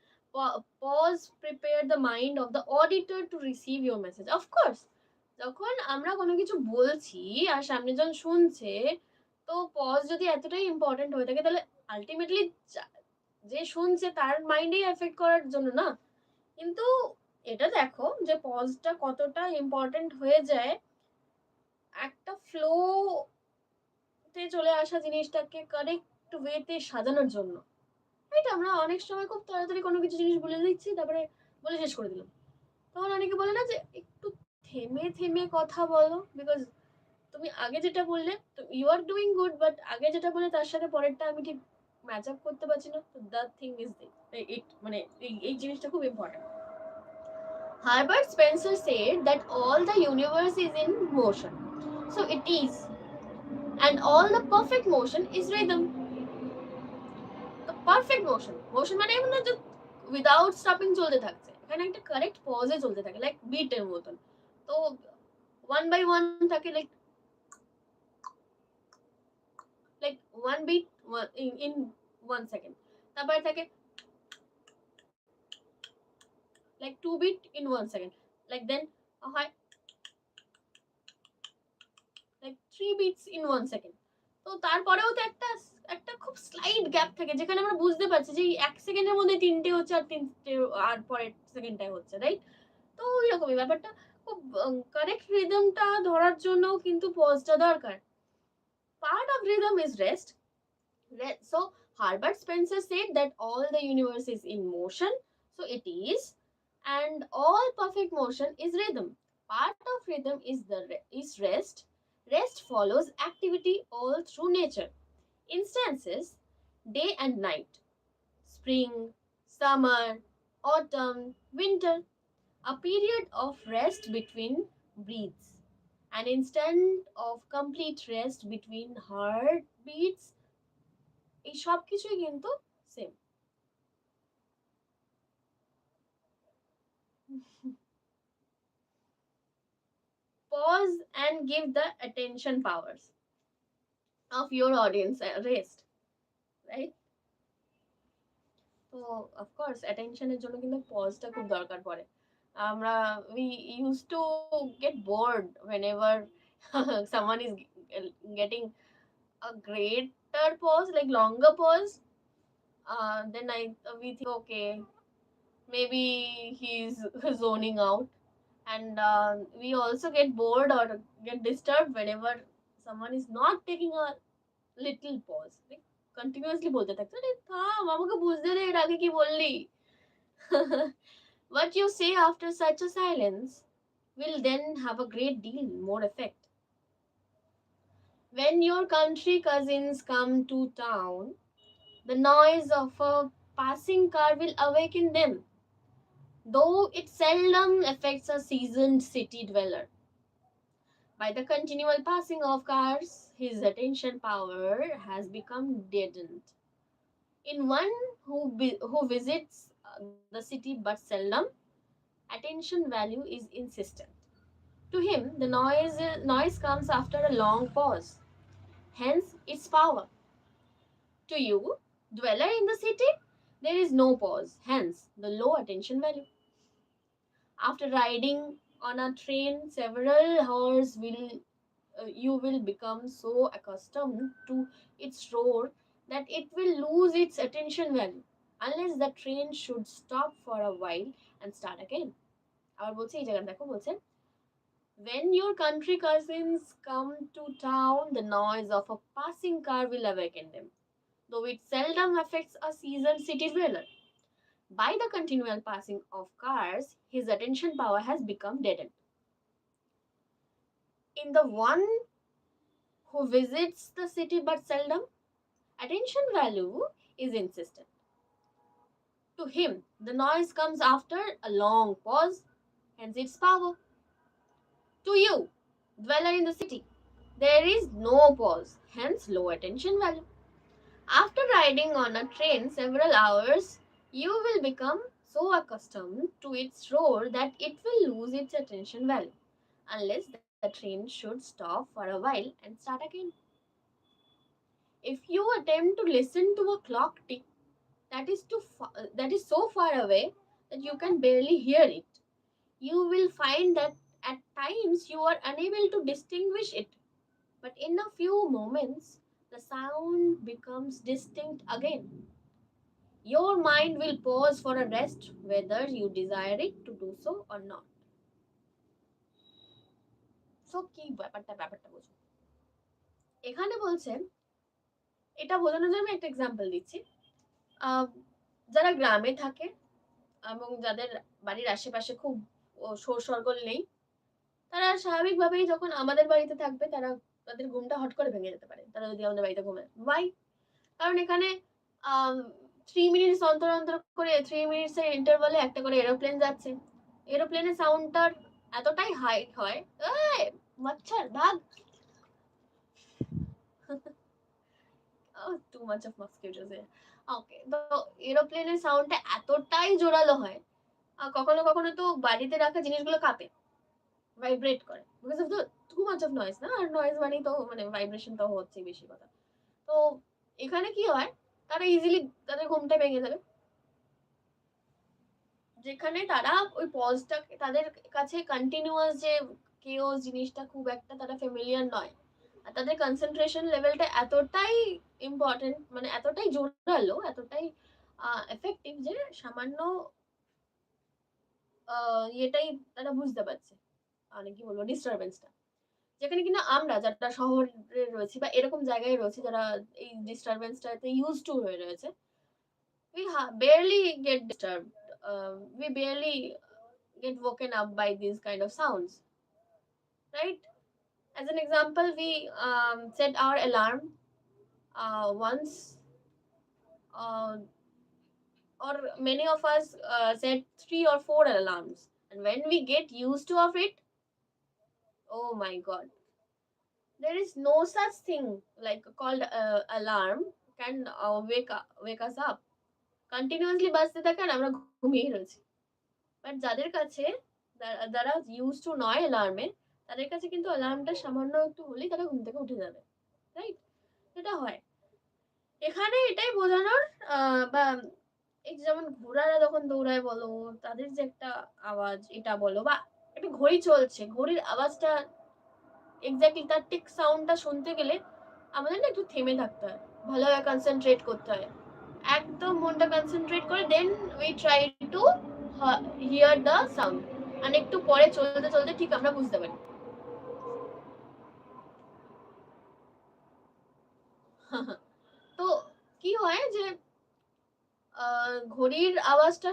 S1: Pause prepare the mind of the auditor to receive your message. Of course, যখন আমরা কোনো কিছু বলছি আর সামনে জন শুনছে, তো pause যদি এতটাই ইম্পর্টেন্ট হয়ে থাকে, তাহলে আলটিমেটলি যে শুনছে তার মাইন্ডেই এফেক্ট করার জন্য না। কিন্তু এটা দেখো যে পজটা কতটা ইম্পর্টেন্ট হয়ে যায় একটা ফ্লো তে চলে আসা জিনিসটাকে কারেক্ট ওয়েতে সাজানোর জন্য। রাইট? আমরা অনেক সময় খুব তাড়াতাড়ি কোনো কিছু জিনিস বলে দিচ্ছি, তারপরে বলে শেষ করে দিলাম। তখন অনেকে বলে না যে একটু থেমে থেমে কথা বলো, বিকজ তুমি আগে যেটা বললে you are doing good, but আগে যেটা বলে তার সাথে পরেরটা আমি ঠিক ম্যাচ আপ করতে পারছি না। তো দ্য থিং ইজ ইট, মানে এই জিনিসটা খুব important. Herbert Spencer said that all the universe is in motion. So it is. And all the perfect motion is rhythm. The perfect motion. Motion মানে এমন না যে উইদাউট স্টপিং চলতে থাকছে। এখানে একটা কারেক্ট পজে চলতে থাকে, লাইক বিটের মতন। তো ওয়ান বাই ওয়ান থাকে, like one beat in 1 second. তারপরে থাকে like 2 beat in 1 second. Like then হয় like 3 beats in 1 second. তো তারপরেও তো একটা একটা খুব স্লাইড গ্যাপ থাকে যেখানে আমরা বুঝতে পারছি যে 1 সেকেন্ডের মধ্যে তিনটে হচ্ছে আর তিনটে আর পরের সেকেন্ডটাই হচ্ছে, রাইট? তো এরকমই ব্যাপারটা, খুব কারেক্ট রিদমটা ধরার জন্য কিন্তু পজটা দরকার। Part of rhythm is rest. So Herbert Spencer said that all the universe is in motion, so it is, and all perfect motion is rhythm. Part of rhythm is is rest, Rest follows activity all through nature. Instances: day and night, spring, summer, autumn, winter. A period of rest between breaths. An instant of complete rest between heartbeats. এই সব কিছুই কিন্তু same. Pause and give the attention powers of your audience a rest, right? তো of course অ্যাটেনশনের জন্য কিন্তু পজটা খুব দরকার পড়ে। আমরা we used to get bored whenever someone is getting a greater pause, like longer pause. Then we think, okay, maybe he's zoning out, and we also get bored or get disturbed whenever someone is not taking a little pause, like continuously বলতে থাকছে, আরে থাম আমাকে বুঝতে দে এর আগে কি বললি। What you say after such a silence will then have a great deal more effect. When your country cousins come to town, the noise of a passing car will awaken them, though it seldom affects a seasoned city dweller. By the continual passing of cars, his attention power has become deadened. In one who visits the city but seldom, attention value is insistent. To him, the noise comes after a long pause, hence its power. To you, dweller in the city, there is no pause, hence the low attention value. After riding on a train several hours, you will become so accustomed to its roar that it will lose its attention value unless the train should stop for a while and start again. আবার বলছি এই জায়গাটা দেখো বলছে, when your country cousins come to town, the noise of a passing car will awaken them, though it seldom affects a seasoned city dweller. By the continual passing of cars, his attention power has become deadened. In the one who visits the city but seldom, attention value is insistent. To him, the noise comes after a long pause, hence its power. To you, dweller in the city, there is no pause, hence low attention value. After riding on a train several hours, you will become so accustomed to its roar that it will lose its attention value, unless the train should stop for a while and start again. If you attempt to listen to a clock tick that is so far away that you can barely hear it, you will find that at times you are unable to distinguish it. But in a few moments, the sound becomes distinct again. Your mind will pause for a rest whether you desire it to do so or not. So কি ব্যাপারটা বোঝো। এখানে বলছে, এটা বোঝানোর জন্য আমি একটা এক্সাম্পল দিচ্ছি। যারা গ্রামে থাকে এবং যাদের বাড়ির আশেপাশে খুব শোর শরগোল নেই, তারা স্বাভাবিকভাবেই যখন আমাদের বাড়িতে থাকবে তাদের ঘুমটা হট করে ভেঙে যেতে পারে, তারা যদি আমাদের বাড়িতে ঘুমায়। ওয়াই? কারণ এখানে 3 মিনিটস অন্তর অন্তর করে 3 মিনিটস এর ইন্টারভালে একটা করে এরোপ্লেন যাচ্ছে। এরোপ্লেনের সাউন্ডটার এতটাই হাই হয়, মচ্ছর ভাগ, টু মাচ অফ মসকিউটোস। ওকে, তো এরোপ্লেনের সাউন্ডটা এতটাই জোরালো হয়, কখনো কখনো তো বাড়িতে রাখা জিনিসগুলো কাঁপে, ভাইব্রেট করে, because of the too much of noise না। আর নয়েজ মানেই তো মানে ভাইব্রেশন তো হচ্ছে বেশি কথা। তো এখানে কি হয়, তারা ইজিলি তাদের ঘুমটা ভেঙে যাবে, যেখানে তারা ওই পজটা তাদের কাছে কন্টিনিউয়াস যে কেওস জিনিসটা খুব একটা তারা ফ্যামিলিয়ার নয়। আর তাদের কনসেন্ট্রেশন লেভেলটা এতটাই ইম্পর্টেন্ট, মানে এতটাই জোরালো, এতটাই এফেক্টিভ যে সামান্য ইয়েটাই তারা বুঝতে পারছে, মানে কি বলবো, ডিস্টারবেন্সটা। যেখানে কিনা আমরা যারা শহরে রয়েছি বা এরকম জায়গায় রয়েছে, যারা এই ডিস্টারবেন্সটাতে ইউজ টু হয়ে রয়েছে, we barely get disturbed. We barely get woken up by these kind of sounds, right? As an example, we set our alarm once, uh, or many of us set 3 or 4 alarms, and when we get used to of it, oh my god, there is no such thing like called alarm can wake us up. Continuously বাজতে থাকে আর আমরা ঘুমিয়ে রয়েছি। But যাদের কাছে যারা use to নয় অ্যালার্মে, তাদের কাছে কিন্তু অ্যালার্মটা সামান্য একটু হলেই তারা ঘুম থেকে উঠে যাবে, রাইট? এটা হয়। এখানে এটাই বোঝানোর বা এই যেমন ঘোড়ারা যখন দৌড়ায় বলো, তাদের যে একটা আওয়াজ এটা বলো, বা একটা ঘড়ি চলছে, ঘড়ির আওয়াজটা এক্স্যাক্টলি তার টিক সাউন্ডটা শুনতে গেলে আমাদের না একটু থেমে থাকতে হয়, ভালোভাবে কনসেন্ট্রেট করতে হয়, একদম মনটা কনসেন্ট্রেট করে then we try to hear the sound. আর একটু পরে চলতে চলতে ঠিক আমরা বুঝতে পারি। তো কি হয় যে ঘড়ির আওয়াজটা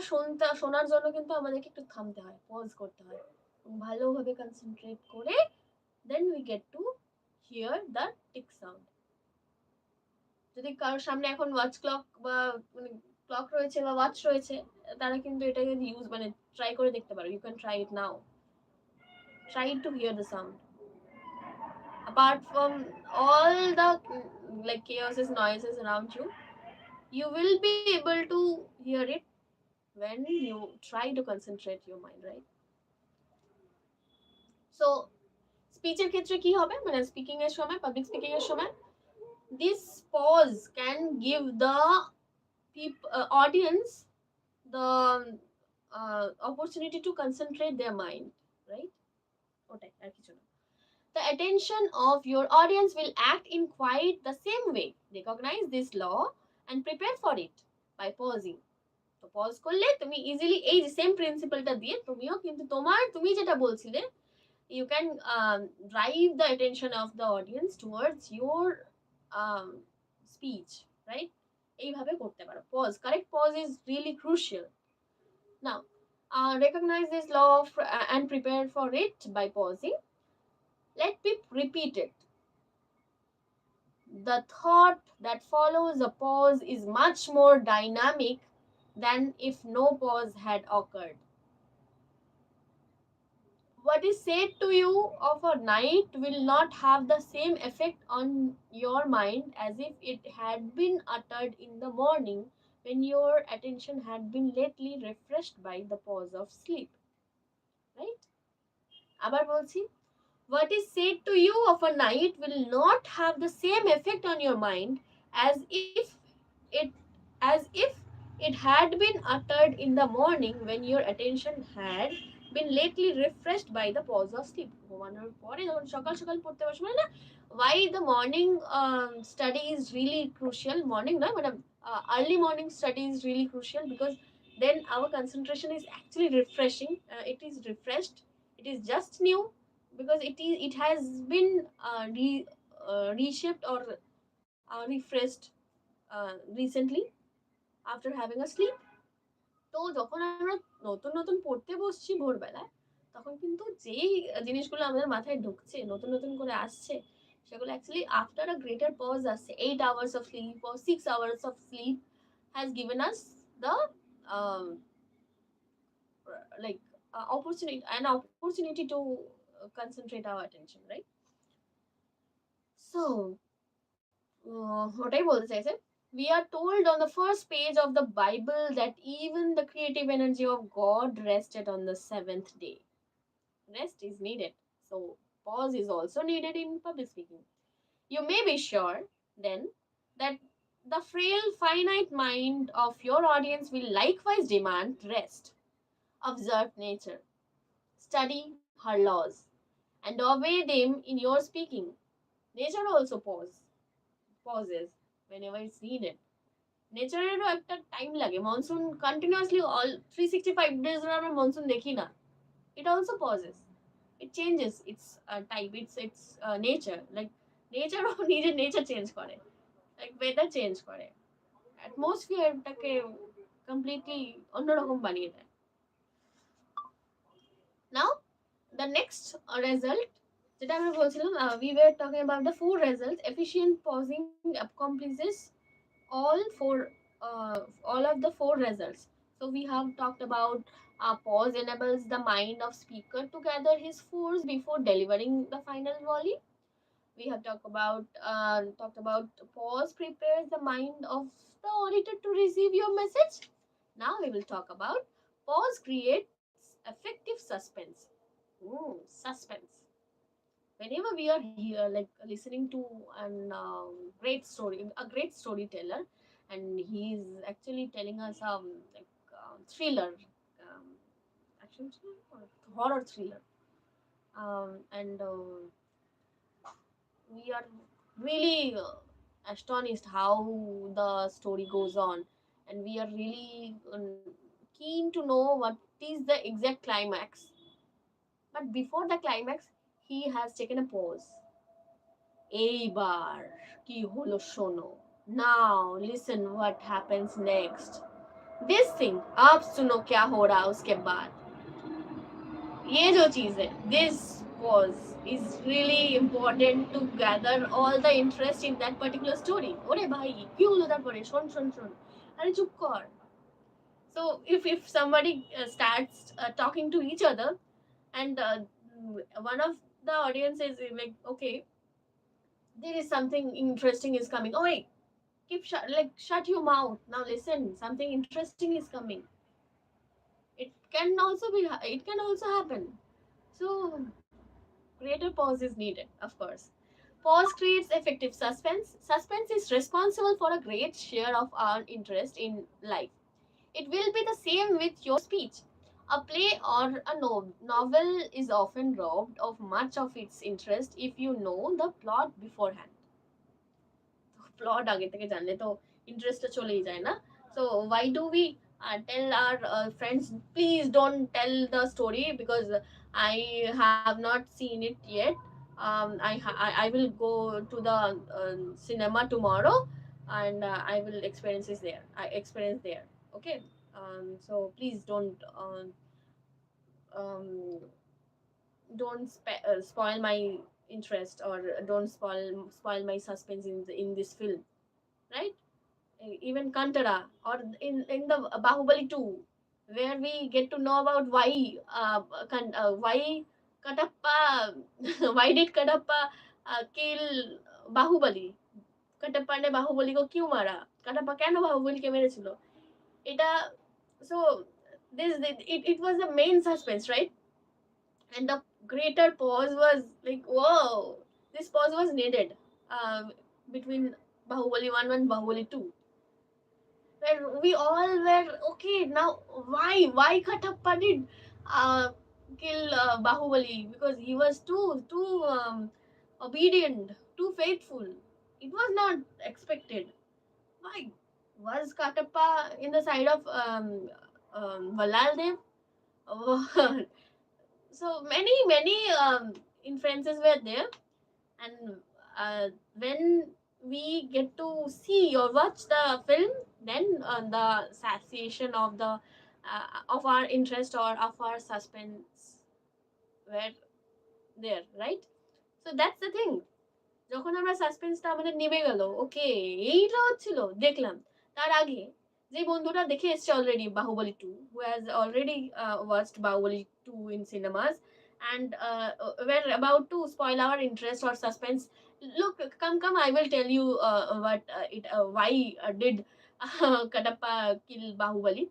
S1: শোনার জন্য কিন্তু আমাদেরকে একটু থামতে হয়, পজ করতে হয়, ভালোভাবে কনসেন্ট্রেট করে then we get to hear the tick sound. যদি কারোর সামনে এখন ওয়াচ ক্লক বা মানে ক্লক রয়েছে বা ওয়াচ রয়েছে, তারা কিন্তু এটাকে ইউজ মানে ট্রাই করে দেখতে পারো। You can try it now, try to hear the sound. Apart from all the like chaoses, noises around you, you will be able to hear it when you try to concentrate your mind, right? So স্পিচের ক্ষেত্রে কি হবে, মানে speaking এর সময়, public speaking এর সময়, this pause can give the audience the opportunity to concentrate their mind, right? ওটাই, আর কিছু না। The attention of your audience will act in quite the same way. Recognize this law and prepare for it by pausing. তো pause করলে তুমি easily এই যে same প্রিন্সিপালটা দিয়ে তুমিও কিন্তু তুমি যেটা বলছিলে, you can drive the attention of the audience towards your um, speech, right? এইভাবে করতে পারো pause. Correct pause is really crucial. Now, recognize this law and prepare for it by pausing. Let me repeat it. The thought that follows a pause is much more dynamic than if no pause had occurred. What is said to you of a night will not have the same effect on your mind as if it had been uttered in the morning when your attention had been lately refreshed by the pause of sleep. Right? আবার বলছি, what is said to you of a night will not have the same effect on your mind as it if it had been uttered in the morning when your attention had been lately refreshed by the pause of sleep. ঘুমানোর পরে যখন সকাল সকাল পড়তে বসে, মানে না, why the morning study is really crucial, morning নয় মানে early morning study is really crucial, because then our concentration is actually refreshing, it is refreshed, it is just new, because it has been reshaped or refreshed recently after having a sleep. তো যখন আমরা নতুন নতুন পড়তে বসছি ভোরবেলায়, তখন কিন্তু যেই জিনিসগুলো আমাদের মাথায় ঢুকছে, নতুন নতুন করে আসছে, সেগুলো actually after a greater pause আসছে। 8 hours of sleep or 6 hours of sleep has given us the um, like opportunity to concentrate our attention, right? So ওটাই বলতে চাইছে, we are told on the first page of the Bible that even the creative energy of God rested on the seventh day. Rest is needed, so pause is also needed in public speaking. You may be sure then that the frail finite mind of your audience will likewise demand rest. Observe nature, study her laws, and obey them in your speaking. Nature also pauses whenever it's needed. নেচারেরও একটা time লাগে, monsoon continuously all 365 days আমরা monsoon দেখি না, it also pauses, it changes its type, its nature, like নেচারও নিজের nature change করে, like weather change করে, অ্যাটমসফিয়ারটাকে completely অন্যরকম বানিয়ে দেয়। নাও the next result, যেটা আমরা বলছিলাম, we were talking about the four results. Efficient pausing accomplishes all four, all of the four results. So we have talked about pause enables the mind of speaker to gather his force before delivering the final volley. We have talked about pause prepares the mind of the auditor to receive your message. Now we will talk about pause creates effective suspense. Suspense. Whenever we are here, like listening to an a great storyteller, and he's actually telling us like thriller, um, action thriller or horror thriller, and we are really astonished how the story goes on, and we are really keen to know what is the exact climax. But before the climax, he has taken a pause. এইবার কি হলো শোনো, now listen what happens next, this thing, अब सुनो क्या हो रहा उसके बाद. ये जो चीज है, this pause is really important to gather all the interest in that particular story. ওরে ভাই কি হলো তারপরে, শোন শোন শোন, আরে চুপ কর. So if somebody starts talking to each other, and one of the audience is like, okay, there is something interesting is coming. Oh wait, shut your mouth. Now listen, something interesting is coming. It can also happen. So greater pause is needed, of course. Pause creates effective suspense. Suspense is responsible for a great share of our interest in life. It will be the same with your speech. A play or a novel is often robbed of much of its interest if you know the plot beforehand. Plot আগে থেকে জানলে তো ইন্টারেস্টটা চলেই যায় না. So why do we tell our friends, please don't tell the story because I have not seen it yet. I will go to the cinema tomorrow, and I will experience there. Okay. So please um, don't spoil my interest, or don't spoil my suspense in this film, right? Even Kantara, or in the Bahubali 2, where we get to know about why Katappa why did Katappa kill Bahubali. Katappa ne Bahubali ko kyun mara, Katappa কেন বাহুবলীকে মেরেছিল এটা. So it was the main suspense, right? And the greater pause was like, whoa, this pause was needed between Bahubali 1 and Bahubali 2, where we all were okay. Now why Katappa did uh, kill Bahubali, because he was too obedient, too faithful. It was not expected. Why was Katappa in the side of Valal Dev? Oh, so many inferences were there, and when we get to see or watch the film, then the satiation of our interest or of our suspense were there, right? So that's the thing. যখন আমরা সাসপেন্সটা আমাদের নেমে গেল, ওকে এইটা হচ্ছিল দেখলাম, তার আগে যে বন্ধুটা দেখে এসছে already Baahubali 2, who has already watched Bahubali 2 in cinemas, and we're about to spoil our interest or suspense. Look, come, I will tell you what it why did Kadapa kill Bahubali.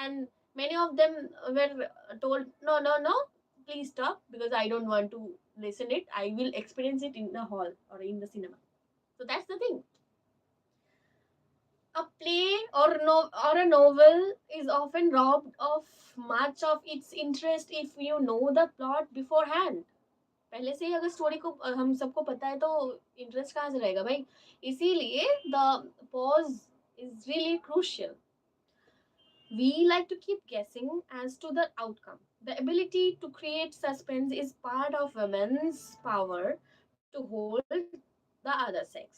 S1: And many of them were told, no, please stop, because I don't want to listen it. I will experience it in the hall or in the cinema. So that's the thing. A play or a novel is often robbed of much of its interest if you know the plot beforehand. पहले से ही अगर story को हम सबको पता है तो interest कहाँ से रहेगा भाई. इसीलिए the pause is really crucial. We like to keep guessing as to the outcome. The ability to create suspense is part of women's power to hold the other sex.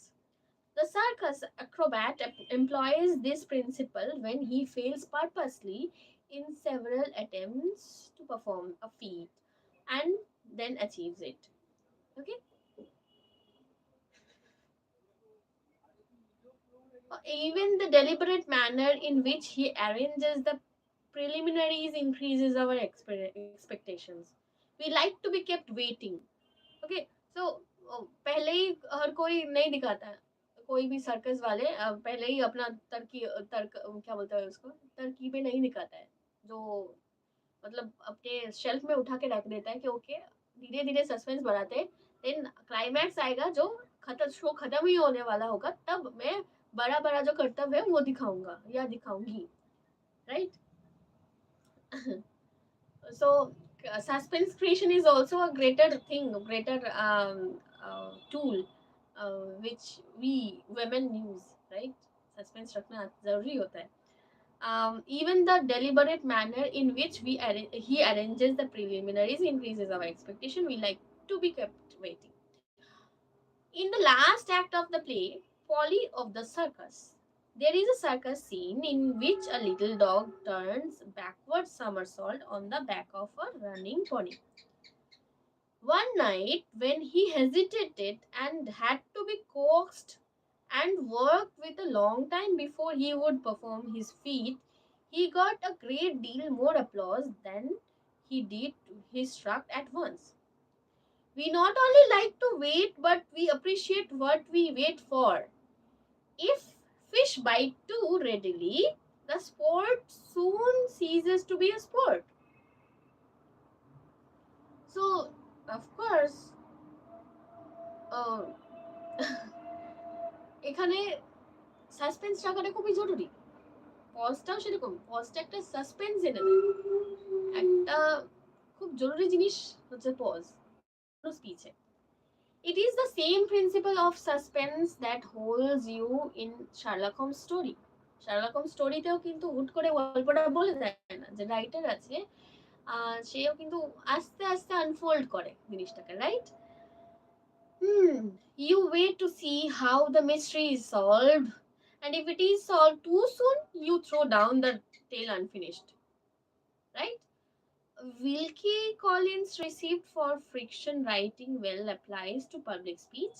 S1: The circus acrobat employs this principle when he fails purposely in several attempts to perform a feat and then achieves it. Okay. Even the deliberate manner in which he arranges the preliminaries increases our expectations. We like to be kept waiting. Okay, so पहले ही हर कोई नहीं दिखाता है, कोई भी circus वाले पहले ही अपना तर्क क्या बोलते हैं उसको, तरकीबें नहीं दिखाता है, जो मतलब अपने शेल्फ में उठा के रख देता है कि ओके धीरे धीरे सस्पेंस बढ़ाते हैं, देन क्लाइमैक्स आएगा जो खत्म, शो खत्म ही होने वाला होगा, तब मैं बड़ा बड़ा जो कर्तव्य है वो दिखाऊंगा या दिखाऊंगी, right. So suspense creation is also a greater thing, a greater tool which we women use, right? Suspense रखना जरूरी होता है. Even the deliberate manner in which he arranges the preliminaries increases our expectation. We like to be kept waiting. In the last act of the play, Polly of the Circus, there is a circus scene in which a little dog turns backward somersault on the back of a running pony. One night, when he hesitated and had to be coaxed and worked with a long time before he would perform his feat, he got a great deal more applause than he did his struck at once. We not only like to wait, but we appreciate what we wait for. If fish bite too readily, the sport soon ceases to be a sport. So, of course, uh, এখানে suspense রাখাটা খুবই জরুরি, পজটাও সেরকম, পজটা একটা suspense এনে দেয়, একটা খুব জরুরি জিনিস হচ্ছে পজ কোনো স্পিচে. It is the same principle of suspense that holds you in Sherlock Holmes story. Sherlock Holmes স্টোরিতেও কিন্তু হুট করে গল্পটা বলে দেয় না, যে রাইটার আছে সেও কিন্তু আস্তে আস্তে আনফোল্ড করে জিনিসটাকে, right. You wait to see how the mystery is solved, and if it is solved too soon, you throw down the tale unfinished, right. Wilkie Collins received for friction writing well applies to public speech.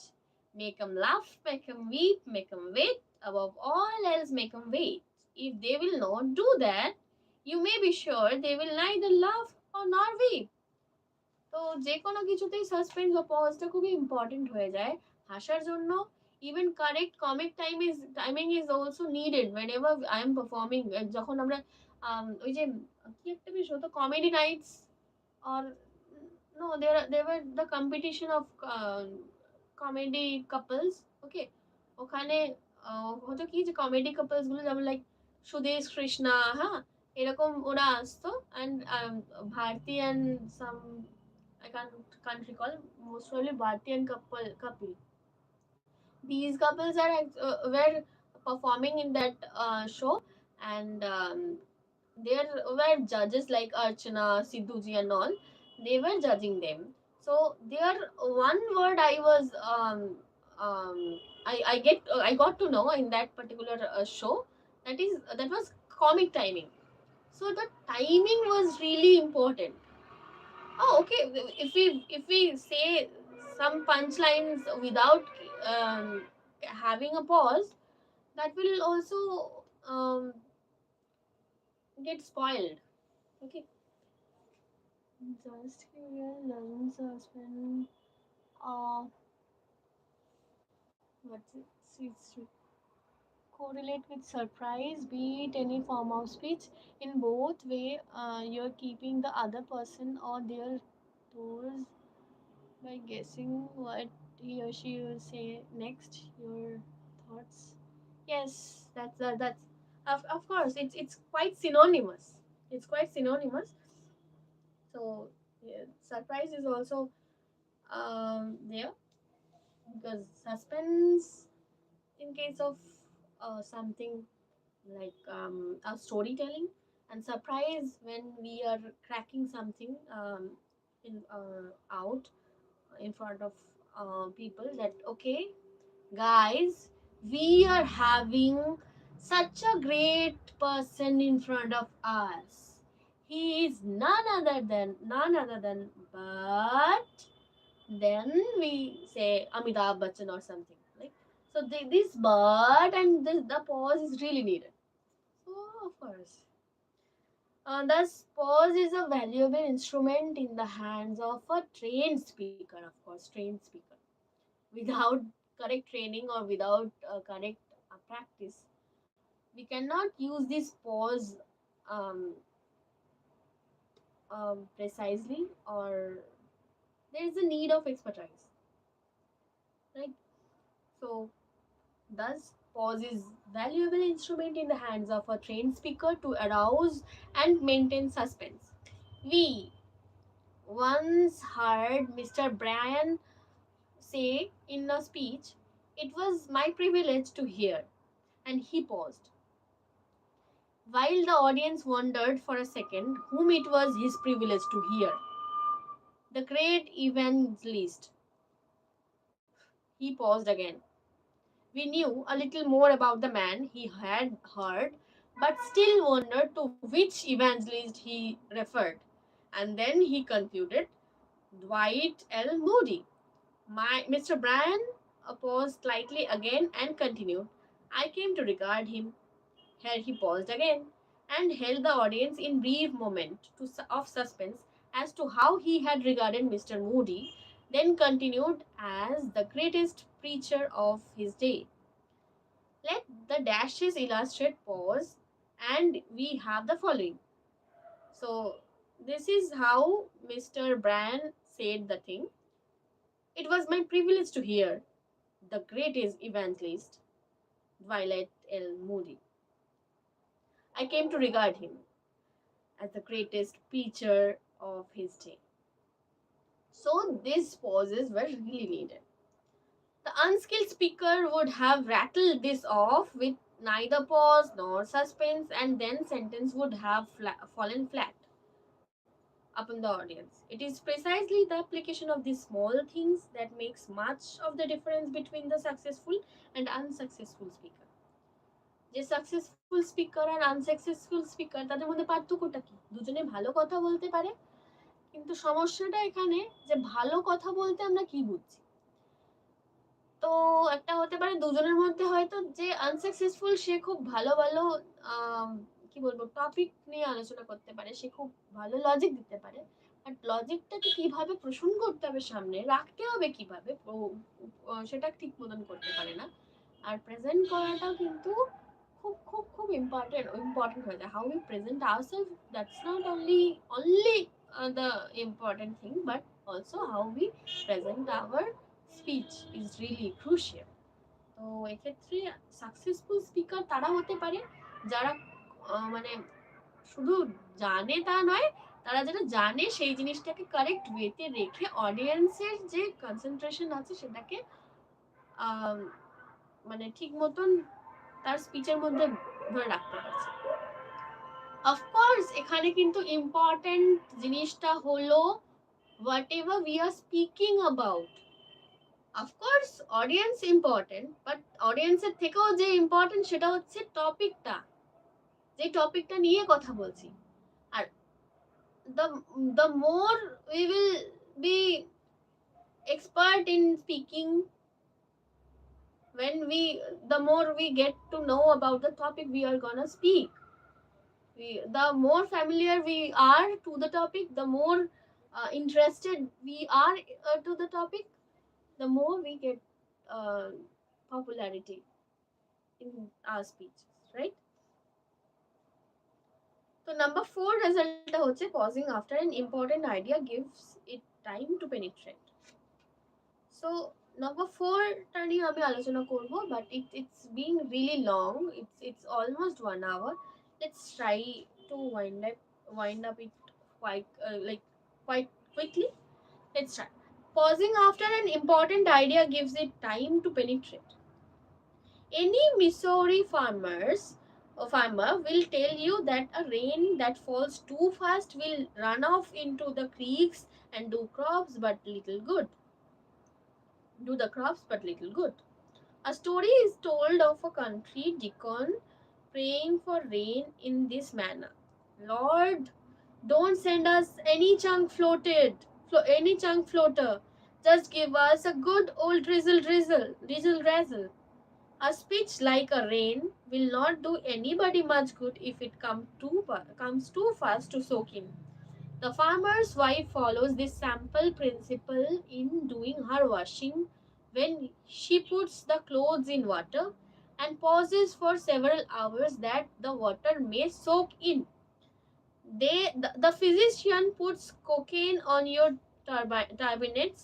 S1: Make 'em laugh, make 'em weep, make 'em wait, above all else make 'em wait. If they will not do that, you may be sure they will neither laugh or nor weep. তো যে কোনো কিছুতেই suspense বা পজটা খুবই important হয়ে যায় হাসার জন্য. Even correct comic timing is also needed whenever I am performing. যখন আমরা ওই যে কি একটা বেশ হতো comedy nights, or no, there were the competition of comedy couples. Okay, ওখানে হতো কি যে কমেডি কাপলস গুলো যেমন লাইক সুদেশ কৃষ্ণা, হ্যাঁ, এরকম ওরা আসতো, and Bharti and some I can't recall, most probably Bharti and couple. These couples are were performing in that show, and there were judges like Archana, Sidhuji, and all. They were judging them. So there, one word I was I got to know in that particular show, that was comic timing. So the timing was really important. Oh, okay. If we say some punchlines without having a pause, that will also get spoiled. Okay. Just here, learn suspend. What's it? It's correlate with surprise, be it any form of speech. In both way, you're keeping the other person or their toes by guessing what he or she will say next. Your thoughts. Yes, that's of course it's quite synonymous. It's quite synonymous. So yeah, surprise is also there, because suspense in case of something like a storytelling, and surprise when we are cracking something in out in front of people, that okay guys, we are having such a great person in front of us. He is none other than but then we say Amitabh Bachchan or something. Like so, this but and the pause is really needed. So of course, thus pause is a valuable instrument in the hands of a trained speaker. Of course, trained speaker. Without correct training or without correct practice, we cannot use this pause um, precisely, or there is a need of expertise, right? So thus pause is valuable instrument in the hands of a trained speaker to arouse and maintain suspense. We once heard Mr. Bryan say in a speech, "It was my privilege to hear," and he paused. While the audience wondered for a second whom it was his privilege to hear, the great evangelist, he paused again. We knew a little more about the man he had heard, but still wondered to which evangelist he referred. And then he concluded, Dwight L. Moody. Mr. Bryan paused slightly again and continued, I came to regard him. Here he paused again and held the audience in brief moment of suspense as to how he had regarded Mr. Moody, then continued as the greatest preacher of his day. Let the dashes illustrate pause, and we have the following. So, this is how Mr. Bryan said the thing. It was my privilege to hear the greatest evangelist, Dwight L. Moody. I came to regard him as the greatest preacher of his day. So, these pauses were really needed. The unskilled speaker would have rattled this off with neither pause nor suspense, and then sentence would have fallen flat upon the audience. It is precisely the application of these small things that makes much of the difference between the successful and unsuccessful speaker. যে successful speaker আর unsuccessful speaker তাদের মধ্যে পার্থক্যটা কি? দুজনে ভালো কথা বলতে পারে, কিন্তু সমস্যাটা এখানে যে ভালো কথা বলতে আমরা কি বুঝছি। তো একটা হতে পারে দুজনের মধ্যে হয়তো যে আনসাকসেসফুল সে খুব ভালো ভালো কি বলবো টপিক নিয়ে আলোচনা করতে পারে, সে খুব ভালো লজিক দিতে পারে, বাট লজিকটাকে কিভাবে পোষণ করতে হবে, সামনে রাখতে হবে কিভাবে, সেটা ঠিক মতন করতে পারে না। আর প্রেজেন্ট করাটাও কিন্তু খুব খুব খুব ইম্পর্টেন্ট হয়ে যায়। How we present ourself, that's not only the important thing, but also how we present our speech is really crucial. তো এক্ষেত্রে সাকসেসফুল স্পিকার তারা হতে পারে যারা মানে শুধু জানে তা নয়, তারা যেটা জানে সেই জিনিসটাকে কারেক্ট ওয়েতে রেখে অডিয়েন্সের যে কনসেন্ট্রেশন আছে সেটাকে মানে ঠিক মতন তার স্পিচের মধ্যে ধরে রাখতে পারছে। অফকোর্স এখানে কিন্তু ইম্পর্টেন্ট জিনিসটা হলো whatever we are speaking about. Of course audience important, but অডিয়েন্সের থেকেও যে ইম্পর্টেন্ট সেটা হচ্ছে টপিকটা, যে টপিকটা নিয়ে কথা বলছি। আর the more we will be expert in speaking, the more we get to know about the topic we are gonna speak. The more familiar we are to the topic, the more interested we are to the topic, the more we get uh, popularity in our speeches, right? So number 4 result হচ্ছে pausing after an important idea gives it time to penetrate. So number 4 টা নিয়ে আমি আলোচনা করব, but it's being really long. It's almost 1 hour. Let's try to wind up it quite quickly. Let's try. Pausing after an important idea gives it time to penetrate. Any Missouri farmer will tell you that a rain that falls too fast will run off into the creeks and do the crops but little good. A story is told of a country deacon praying for rain in this manner: Lord, don't send us any chunk floater. Just give us a good old drizzle. A speech like a rain will not do anybody much good if it comes too fast to soak in. The farmer's wife follows this sample principle in doing her washing when she puts the clothes in water and pauses for several hours that the water may soak in. The physician puts cocaine on your turbinates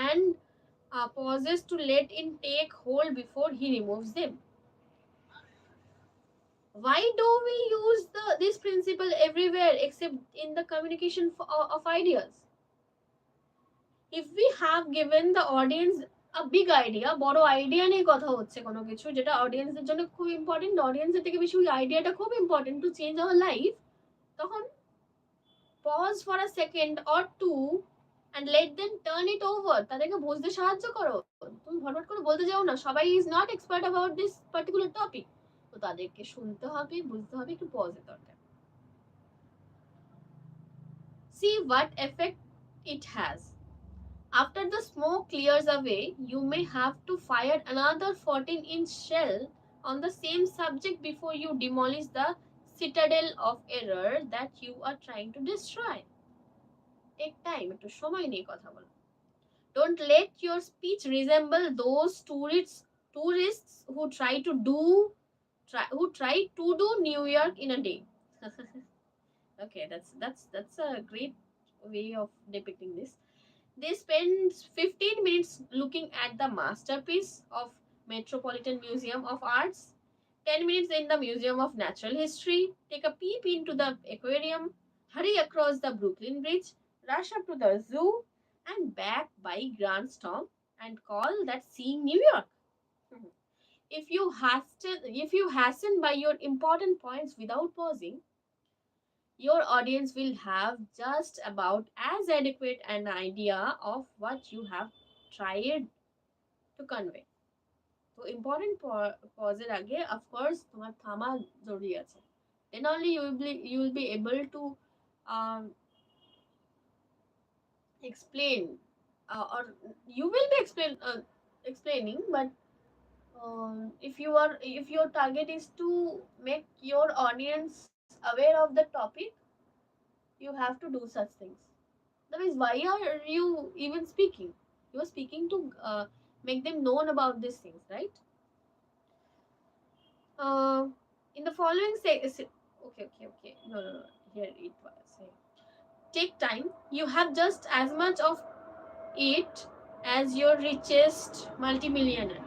S1: and pauses to let it take hold before he removes them. Why do we use this principle everywhere except in the communication of ideas? If we have given the audience a big idea, বড় idea নিয়ে কথা হচ্ছে কোনো কিছু যেটা অডিয়েন্সের জন্য খুব ইম্পর্টেন্ট, অডিয়েন্সের থেকে বেশি ওই আইডিয়াটা খুব important to change our life, তখন pause for a second or two and let them turn it over, তাদেরকে বুঝতে সাহায্য করো। তুমি ভটভট করে বলতে যাও না, সবাই is not expert about this particular topic, তো তাদেরকে শুনতে হবে, বুঝতে হবে, একটু পজের দরকার। See what effect it has. After the smoke clears away, you may have to fire another 14-inch shell on the same subject before you demolish the citadel of error that you are trying to destroy. Take time, একটু সময় নিয়ে কথা বলো। Don't let your speech resemble those tourists who try to do New York in a day. Okay, that's a great way of depicting this. They spend 15 minutes looking at the masterpiece of Metropolitan Museum of Arts, 10 minutes in the Museum of Natural History, take a peep into the aquarium, hurry across the Brooklyn Bridge, rush up to the zoo, and back by Grand Stomp and call that seeing New York. If you hasten by your important points without pausing, your audience will have just about as adequate an idea of what you have tried to convey. So important pause এর আগে of course তোমার থামা জরুরি আছে, then only you will be able to um, explain or you will be explaining, but if your target is to make your audience aware of the topic, you have to do such things. Otherwise, why are you even speaking? You are speaking to make them known about these things, right? In the following okay. No. Here it was. Take time. You have just as much of it as your richest multimillionaire.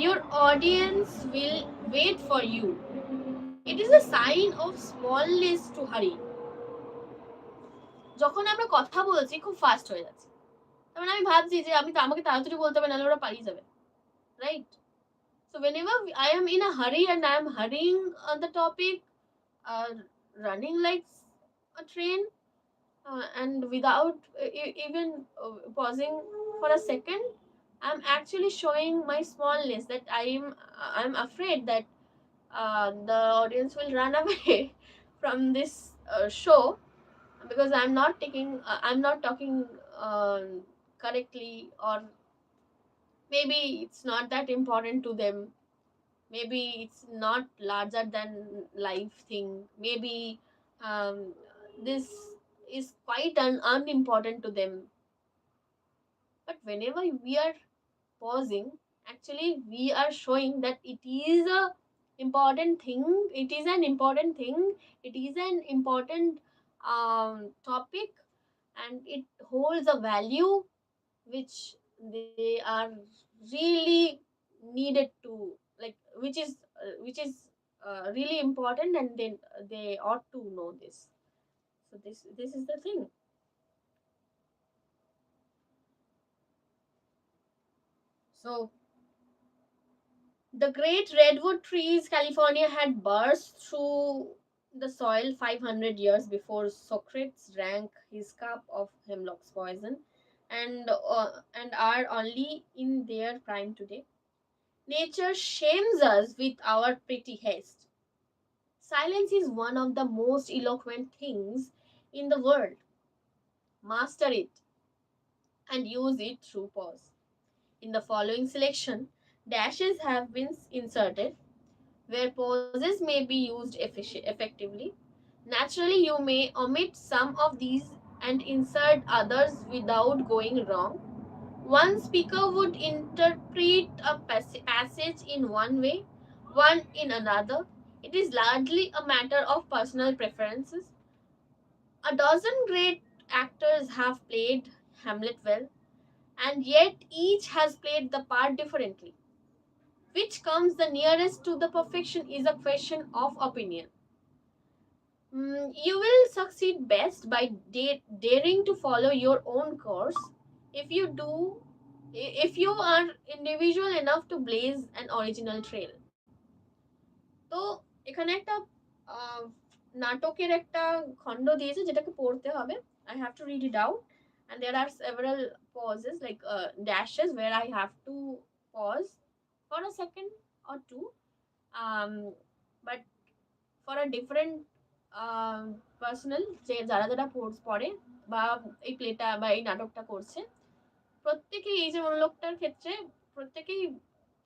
S1: Your audience will wait for you. It is a sign of smallness to hurry. যখন আমরা কথা বলছি খুব fast হয়ে যাচ্ছে, তার মানে আমি ভাবছি যে আমাকে তাড়াতাড়ি বলতে হবে, নাহলে ওরা পালিয়ে যাবে, right? So whenever I am in a hurry and I am hurrying on the topic, running like a train, and without even pausing for a second, I'm actually showing my smallness, that I'm afraid that the audience will run away from this show because I'm not talking correctly, or maybe it's not that important to them, maybe it's not larger than life thing, maybe this is quite unimportant to them. But whenever we are pausing, actually we are showing that it is a important thing, it is an important thing, it is an important topic, and it holds a value which they are really needed to, like, which is really important, and then they ought to know this. So this is the thing. So the great redwood trees California had burst through the soil 500 years before Socrates drank his cup of hemlock's poison, and are only in their prime today. Nature shames us with our pretty haste. Silence is one of the most eloquent things in the world. Master it. and use it through pause. In the following selection, dashes have been inserted where pauses may be used effectively. Naturally, you may omit some of these and insert others without going wrong. One speaker would interpret a passage in one way, one in another. It is largely a matter of personal preferences. A dozen great actors have played Hamlet well, and yet each has played the part differently. Which comes the nearest to the perfection is a question of opinion. You will succeed best by daring to follow your own course. If you do, if you are individual enough to blaze an original trail. তো এখানে একটা আহ, নাটকের একটা খণ্ড দিয়েছে যেটাকে পড়তে হবে. I have to read it out, and there are several pauses like dashes where I have to pause for a second or two. Um, but for a different personal যে যারা যারা পড়ে বা এই প্লেটা বা এই নাটকটা করছে, প্রত্যেকেই এই যে মনোলোকটার ক্ষেত্রে প্রত্যেকেই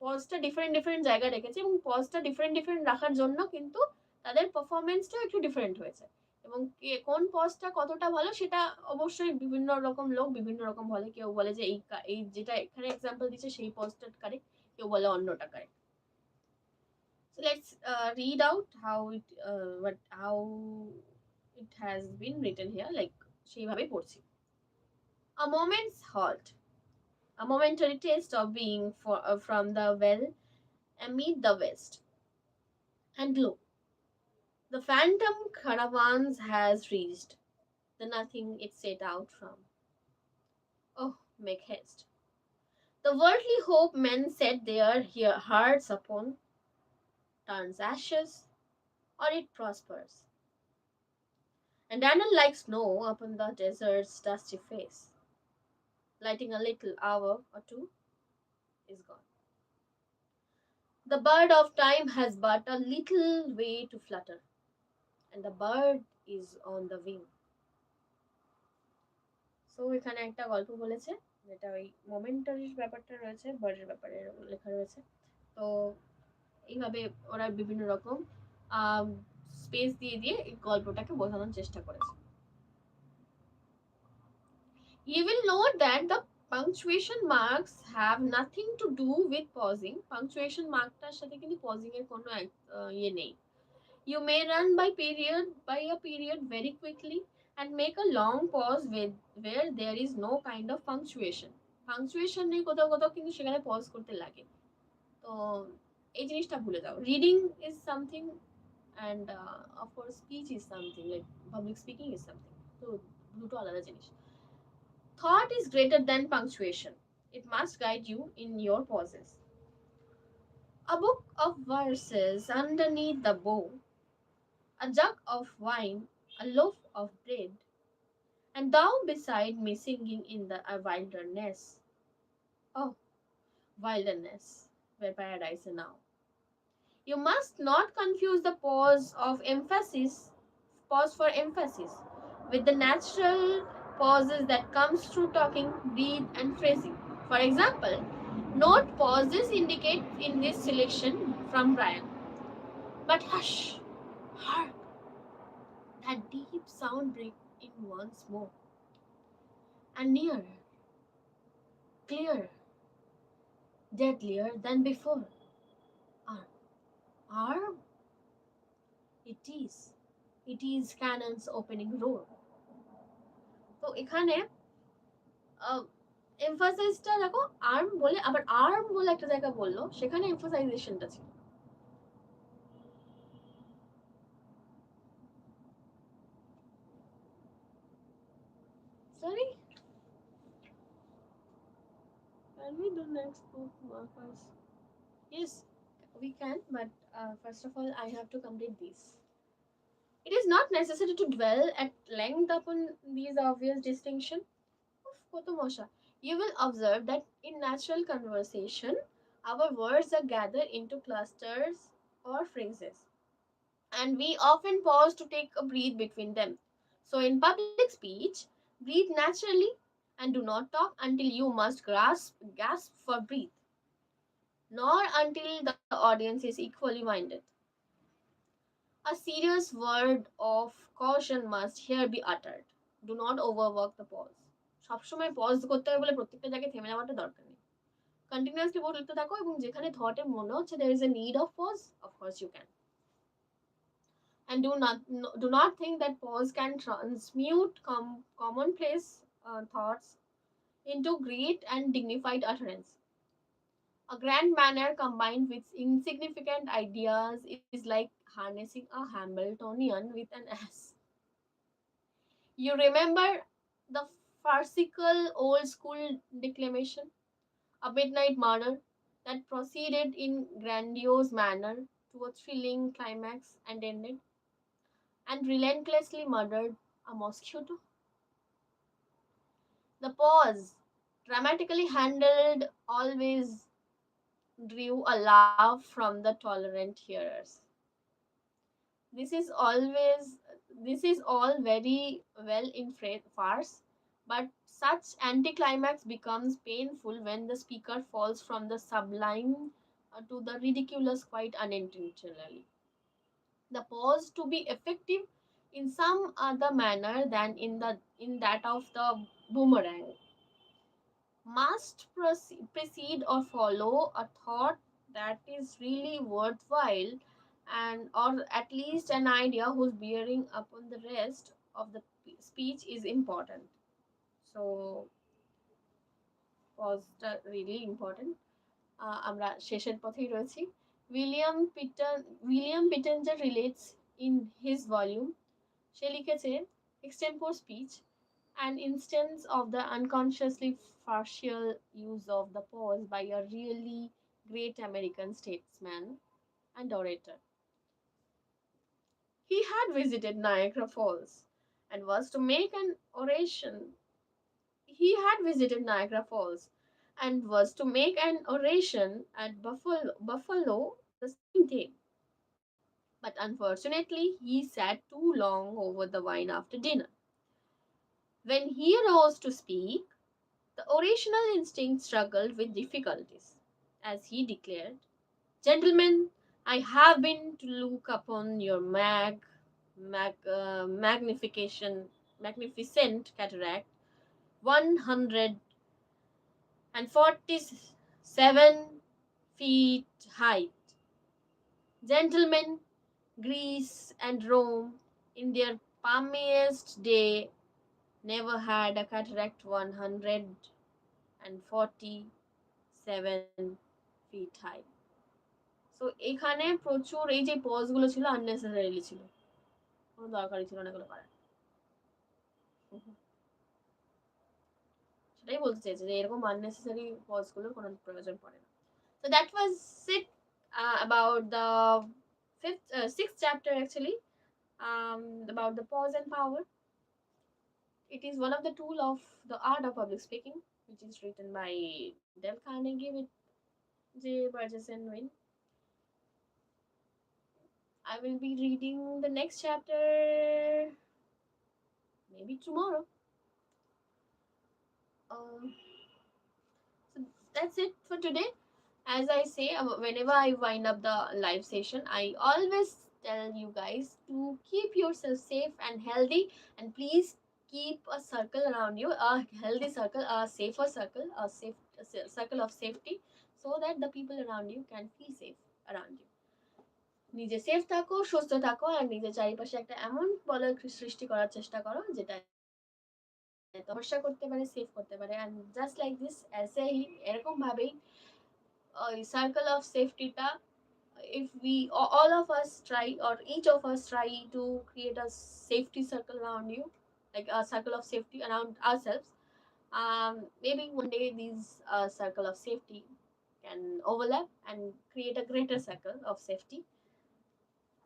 S1: পজটা ডিফারেন্ট ডিফারেন্ট জায়গায় রেখেছে এবং পজটা ডিফারেন্ট ডিফারেন্ট রাখার জন্য কিন্তু তাদের পারফরমেন্সটাও একটু ডিফারেন্ট হয়েছে এবং কোন পজটা কতটা ভালো সেটা অবশ্যই বিভিন্ন রকম লোক বিভিন্ন রকম বলে. কেউ বলে যে এই যেটা এখানে এক্সাম্পল দিচ্ছে সেই পজটা কারেক্ট, কেউ বলে অন্যটা correct. So let's read out how it has been written here. Like সেইভাবে পড়ছি. A moment's halt, a momentary taste of being from the well amid the west. And lo, the phantom caravans has reached the nothing it set out from. Oh, make haste. The worldly hope men set their hearts upon turns ashes, or it prospers. And Daniel like snow upon the desert's dusty face, lighting a little hour or two, is gone. The bird of time has but a little way to flutter, and the bird is on the wing. So এখানে একটা গল্প বলেছে যেটা ওই মোমেন্টারির ব্যাপারটা রয়েছে, বার্ডের ব্যাপারে লেখা রয়েছে. তো এইভাবে ওরা বিভিন্ন রকম স্পেস দিয়ে দিয়ে এই গল্পটাকে বোঝানোর চেষ্টা করেছে. You will note that the punctuation marks have nothing to do with pausing. Punctuation markটার সাথে কিন্তু pausing এর কোনো ইয়ে নেই. You may run by a period very quickly and make a long pause where there is no kind of punctuation. Punctuation নেই কোথাও কোথাও কিন্তু সেখানে pause করতে লাগে. তো এই জিনিসটা ভুলে যাও. Reading is something and of course speech is something, like public speaking is something. তো দুটো আলাদা জিনিস. Thought is greater than punctuation. It must guide you in your pauses. A book of verses underneath the bow, a jug of wine, a loaf of bread, and thou beside me singing in the wilderness. Oh, wilderness, where paradise is now. You must not confuse the pause for emphasis, with the natural pauses that comes through talking, breathe, and phrasing. For example, note pauses indicate in this selection from Brian. But hush, hark, that deep sound break in once more, and nearer, clearer, deadlier than before. Arm, arm, it is cannon's opening roar. তো এখানে এমফাসাইজটা দেখো, arm বলে আবার arm বলে একটা জায়গা বললো, সেখানে এমফাসাইজেশনটা ছিল. Sorry, can we do next book markers? Yes, we can, but first of all I have to complete these. It is not necessary to dwell at length upon these obvious distinctions. You will observe that in natural conversation, our words are gathered into clusters or phrases, and we often pause to take a breath between them. So, in public speech, breathe naturally And do not talk until you must gasp for breath, nor until the audience is equally minded. A serious word of caution must here be uttered. Do not overwork the pause. সবসময় pause করতে হবে বলে প্রত্যেকটা জায়গায় থেমে যাওয়াটা দরকার নেই। কন্টিনিউয়াসলি বলতে থাকো এবং যেখানে থটে মনে হচ্ছে there is a need of pause, of course you can. And do not think that pause can transmute commonplace thoughts into great and dignified utterance. A grand manner combined with insignificant ideas is like harnessing a Hamiltonian with an S. You remember the farcical old school declamation, a midnight murder, that proceeded in grandiose manner to a thrilling climax and ended, and relentlessly murdered a mosquito? The pause, dramatically handled, always drew a laugh from the tolerant hearers. This is always this is all very well in farce, but such anticlimax becomes painful when the speaker falls from the sublime to the ridiculous quite unintentionally. The pause to be effective in some other manner than in that of the boomerang must precede or follow a thought that is really worthwhile, and or at least an idea whose bearing upon the rest of the speech is important. So pausটা really important. আমরা শেষের পথেই রয়েছি। William Pittenger relates in his volume, সে লিখেছে extempore speech, an instance of the unconsciously partial use of the pause by a really great American statesman and orator. He had visited Niagara Falls and was to make an oration. He had visited Niagara Falls and was to make an oration at Buffalo the same day. But unfortunately, he sat too long over the wine after dinner. When he rose to speak, the orational instinct struggled with difficulties, as he declared, "Gentlemen, I have been to look upon your magnificent cataract, 147 feet height. Gentlemen, Greece and Rome, in their palmiest day, never had a cataract 147 feet high." So এখানে প্রচুর এই যে pause গুলো ছিল unnecessarily ছিল, কোনো দরকারই ছিল না এগুলো করার। সেটাই বলতে চাইছে যে এরকম আননেসেসারি পজ গুলোর কোনো প্রয়োজন পড়ে না। So that was it about the sixth chapter actually, about the pause and power. It is one of the tool of the art of public speaking, which is written by Dale Carnegie with J. Burgess and Wynne. I will be reading the next chapter maybe tomorrow. So that's it for today. As I say, whenever I wind up the live session, I always tell you guys to keep yourself safe and healthy, and please keep a circle around you, a healthy circle, a safer circle, a circle of safety, so that the people around you can feel safe around you. নিজে safe থাকো, সুস্থ থাকো, আর নিজের চারিপাশে একটা এমন বলয় সৃষ্টি করার চেষ্টা করো যেটা ভরসা করতে পারে, সেভ করতে পারে। অ্যান্ড জাস্ট লাইক দিস এসেই এরকম ভাবেই ওই সার্কেল অফ সেফটিটা, if we all of us try, or each of us try to create a safety circle around you, like a circle of safety around ourselves, maybe one day these circle of safety can overlap and create a greater circle of safety,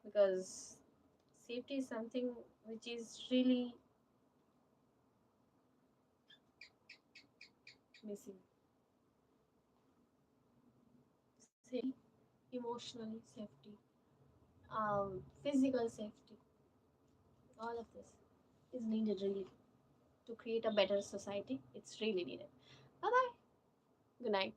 S1: because safety is something which is really missing. Safety, emotionally safety, physical safety, all of this is needed really. to create a better society. It's really needed. Bye bye. Good night.